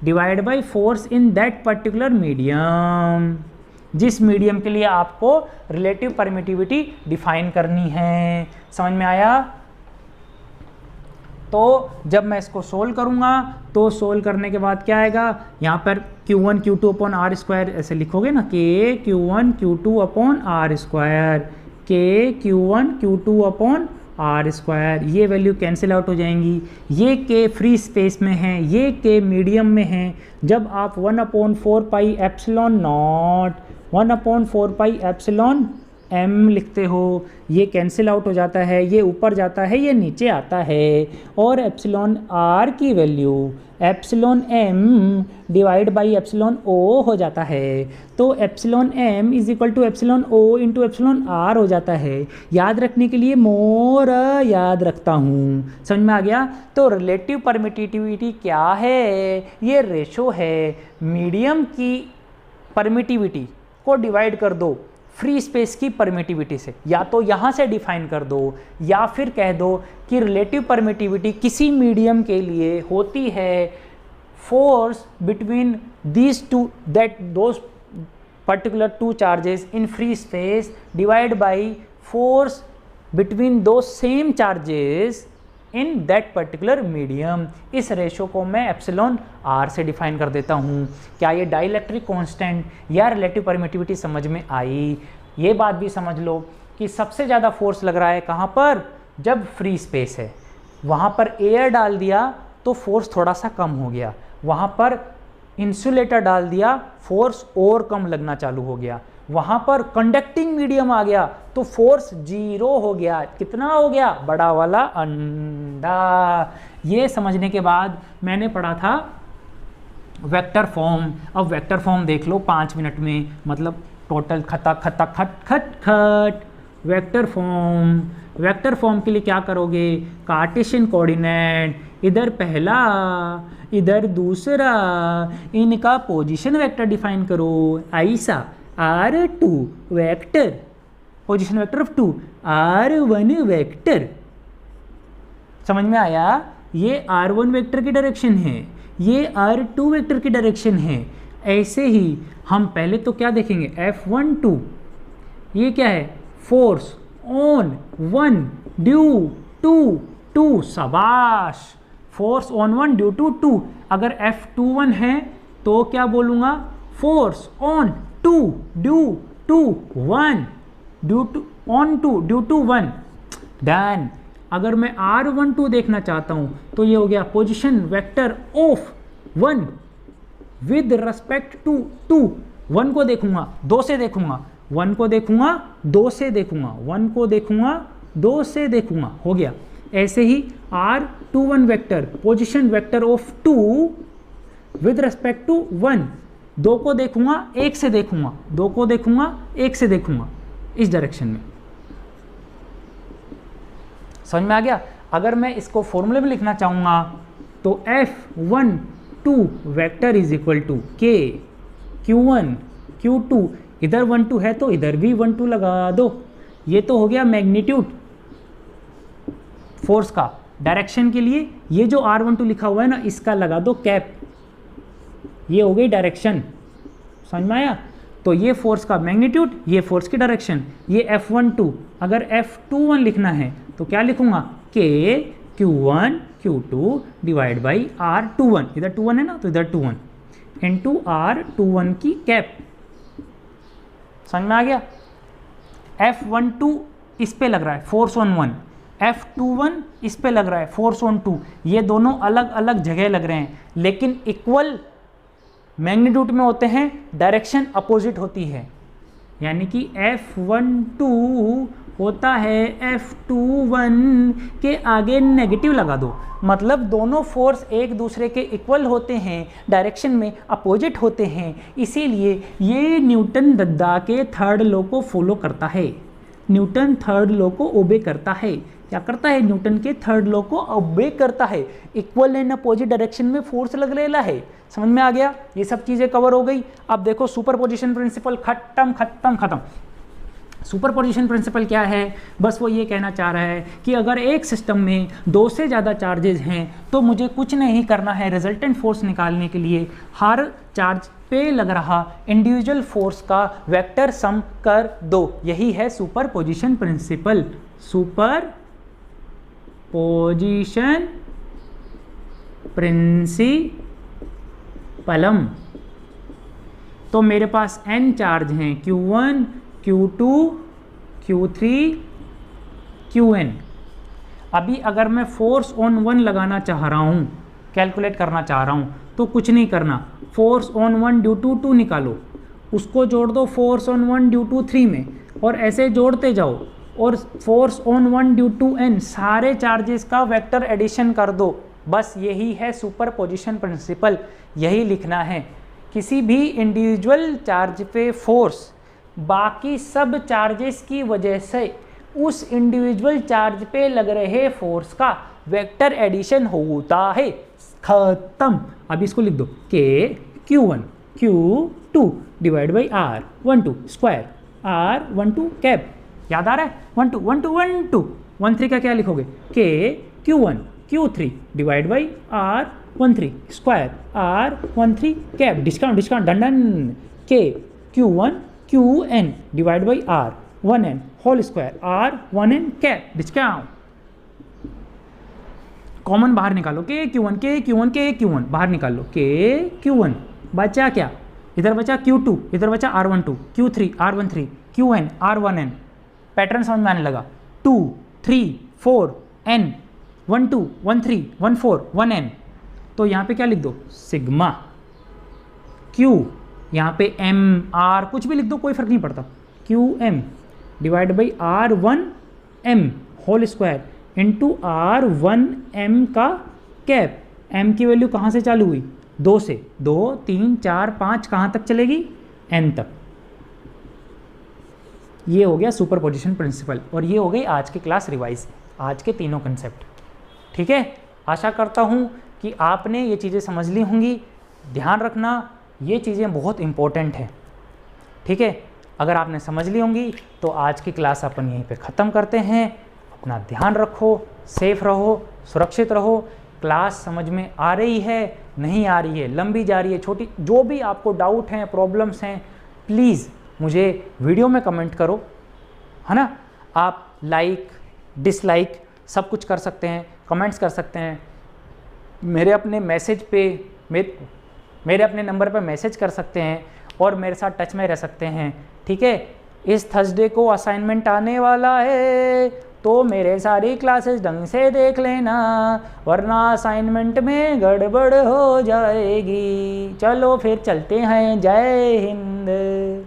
divide by force in that particular medium. जिस मीडियम के लिए आपको रिलेटिव परमिटिविटी डिफाइन करनी है। समझ में आया? तो जब मैं इसको सोल्व करूंगा तो सोल्व करने के बाद क्या आएगा, यहाँ पर Q1 Q2 upon R square ऐसे लिखोगे ना, के Q1 Q2 upon R square, K Q1 Q2 upon R square, ये वैल्यू कैंसिल आउट हो जाएंगी। ये के फ्री स्पेस में है, ये के मीडियम में है। जब आप 1/4 pi epsilon not 1/4 pi epsilon m लिखते हो, ये कैंसिल आउट हो जाता है, ये ऊपर जाता है, ये नीचे आता है, और एप्सिलॉन r की value epsilon m divide by epsilon o हो जाता है। तो epsilon m is equal to epsilon o into epsilon r हो जाता है। याद रखने के लिए मोर याद रखता हूँ। समझ में आ गया? तो रिलेटिव परमिटिविटी क्या है? ये रेशो है मीडियम की परमिटिविटी को डिवाइड कर दो फ्री स्पेस की परमिटिविटी से। या तो यहाँ से डिफाइन कर दो या फिर कह दो कि रिलेटिव परमिटिविटी किसी मीडियम के लिए होती है force between these two that those particular two charges in free space divide by force between दो same charges in that particular medium. इस रेशो को मैं एप्सिलॉन आर से डिफाइन कर देता हूँ। क्या ये डाइलेक्ट्रिक कांस्टेंट या रिलेटिव परमिटिविटी समझ में आई? ये बात भी समझ लो कि सबसे ज़्यादा फोर्स लग रहा है कहाँ पर, जब फ्री स्पेस है। वहाँ पर एयर डाल दिया तो फोर्स थोड़ा सा कम हो गया, वहाँ पर इंसुलेटर डाल दिया फोर्स और कम लगना चालू हो गया, वहाँ पर कंडक्टिंग मीडियम आ गया तो फोर्स 0 हो गया। कितना हो गया? बड़ा वाला अंडा। ये समझने के बाद मैंने पढ़ा था वेक्टर फॉर्म। अब वेक्टर फॉर्म देख लो 5 मिनट में, मतलब टोटल खता खता खट खट खट। वेक्टर फॉर्म, वेक्टर फॉर्म के लिए क्या करोगे? कार्टेशियन कोऑर्डिनेट, इधर पहला इधर दूसरा, इनका पोजीशन वेक्टर डिफाइन करो। ऐसा R2 vector, position vector of 2, R1 vector. समझ में आया? ये R1 वेक्टर की डायरेक्शन है, ये R2 वेक्टर की डायरेक्शन है। ऐसे ही हम पहले तो क्या देखेंगे, F12 ये क्या है? Force on 1 due to 2। शाबाश, फोर्स ऑन 1 ड्यू टू 2। अगर F21 है तो क्या बोलूँगा? Force on 2 due to 1, due to on 2 due to 1। Done. अगर मैं R12 देखना चाहता हूँ तो ये हो गया position vector of 1 with respect to 2। 1 को देखूंगा 2 से देखूंगा, 1 को देखूंगा 2 से देखूंगा, 1 को देखूंगा 2 से देखूंगा, हो गया। ऐसे ही R21 vector position vector of 2 with respect to 1। 2 को देखूंगा 1 से देखूंगा, 2 को देखूंगा 1 से देखूंगा, इस डायरेक्शन में। समझ में आ गया? अगर मैं इसको फॉर्मूले में लिखना चाहूंगा तो F12 vector is equal to K Q1 Q2, इधर 1 2 है तो इधर भी 1 2 लगा दो। ये तो हो गया मैग्नीट्यूड फोर्स का। डायरेक्शन के लिए ये जो R12 लिखा हुआ है ना, इसका लगा दो कैप, ये हो गई डायरेक्शन। समझ में आया? तो ये फोर्स का मैग्नीट्यूड, ये फोर्स की डायरेक्शन, ये F12। अगर F21 लिखना है तो क्या लिखूंगा? K Q1 Q2 divide by R21, इधर 21 है ना तो इधर 21 इंटू R21 की कैप। समझ में आ गया? F12 इस पे लग रहा है फोर्स ऑन 1, F21 इस पे लग रहा है फोर्स ऑन 2। ये दोनों अलग अलग जगह लग रहे हैं लेकिन इक्वल मैग्नीट्यूड में होते हैं, डायरेक्शन अपोजिट होती है। यानी कि F12 होता है F21 के आगे नेगेटिव लगा दो, मतलब दोनों फोर्स एक दूसरे के इक्वल होते हैं, डायरेक्शन में अपोजिट होते हैं। इसीलिए ये न्यूटन दद्दा के थर्ड लॉ को फॉलो करता है, न्यूटन थर्ड लॉ को ओबे करता है। क्या करता है, न्यूटन के थर्ड लॉ को ओबे करता है। इक्वल एंड अपोजिट डायरेक्शन में फोर्स लग रहेला है। समझ में आ गया, ये सब चीजें कवर हो गई। अब देखो सुपरपोजिशन प्रिंसिपल खत्म खत्म खत्म। सुपरपोजिशन प्रिंसिपल क्या है, बस वो ये कहना चाह रहा है कि अगर एक सिस्टम में दो से ज़्यादा चार्जेस हैं तो मुझे कुछ नहीं करना है, रिजल्टेंट फोर्स निकालने के लिए हर चार्ज पे लग रहा इंडिविजुअल फोर्स का वेक्टर सम कर दो। यही है सुपरपोजिशन प्रिंसिपल। सुपरपोजिशन प्रिंसिपलम। तो मेरे पास n चार्ज हैं, Q1 Q2 Q3 Qn। अभी अगर मैं फोर्स ऑन 1 लगाना चाह रहा हूँ, कैलकुलेट करना चाह रहा हूँ, तो कुछ नहीं करना, फोर्स ऑन 1 ड्यू टू 2 निकालो, उसको जोड़ दो फोर्स ऑन 1 ड्यू टू 3 में, और ऐसे जोड़ते जाओ, और force on 1 due to n सारे चार्जेस का वेक्टर एडिशन कर दो। बस यही है सुपरपोजिशन प्रिंसिपल, यही लिखना है। किसी भी इंडिविजुअल चार्ज पे फोर्स बाकी सब चार्जेस की वजह से उस इंडिविजुअल चार्ज पे लग रहे फोर्स का वेक्टर एडिशन होता है। खत्म। अब इसको लिख दो, के Q1 Q2 divide by R12 square R12 cap. याद आ रहा है, 1 2 1 2 1 2 1 3 का क्या लिखोगे, K Q1 Q3 divide by R13 square R13 cap. Discount discount done done. K Q1 Qn divide by R1n whole square R1n cap. Discount common बाहर निकालो, के Q1 के Q1 के Q1 बाहर निकाल लो, के Q1 बचा क्या, इधर बचा Q2, इधर बचा R12, Q3 R13, Qn R1n। Pattern समझ में आने लगा, 2 3 4 n 1 2 1 3 1 4 1 n। तो यहाँ पे क्या लिख दो, सिग्मा Q, यहाँ पे M R कुछ भी लिख दो, कोई फर्क नहीं पड़ता, QM divide by R1M whole square into R1M का कैप। M की वैल्यू कहाँ से चालू हुई, 2 से, 2 3 4 5 कहाँ तक चलेगी, N तक। ये हो गया सुपरपोजिशन प्रिंसिपल, और ये हो गई आज की क्लास रिवाइज, आज के तीनों कंसेप्ट। ठीक है, आशा करता हूँ कि आपने ये चीज़ें समझ ली होंगी। ध्यान रखना, ये चीज़ें बहुत इम्पोर्टेंट हैं। ठीक है, अगर आपने समझ ली होंगी तो आज की क्लास अपन यहीं पे ख़त्म करते हैं। अपना ध्यान रखो, सेफ रहो, सुरक्षित रहो। क्लास समझ में आ रही है, नहीं आ रही है, लंबी जा रही है, छोटी, जो भी आपको डाउट हैं, प्रॉब्लम्स हैं, प्लीज़ मुझे वीडियो में कमेंट करो, है ना। आप लाइक डिसलाइक सब कुछ कर सकते हैं, कमेंट्स कर सकते हैं, मेरे अपने मैसेज पे मेरे अपने नंबर पर मैसेज कर सकते हैं, और मेरे साथ टच में रह सकते हैं। ठीक है, इस थर्सडे को असाइनमेंट आने वाला है, तो मेरे सारी क्लासेस ढंग से देख लेना, वरना असाइनमेंट में गड़बड़ हो जाएगी। चलो फिर चलते हैं, जय हिंद।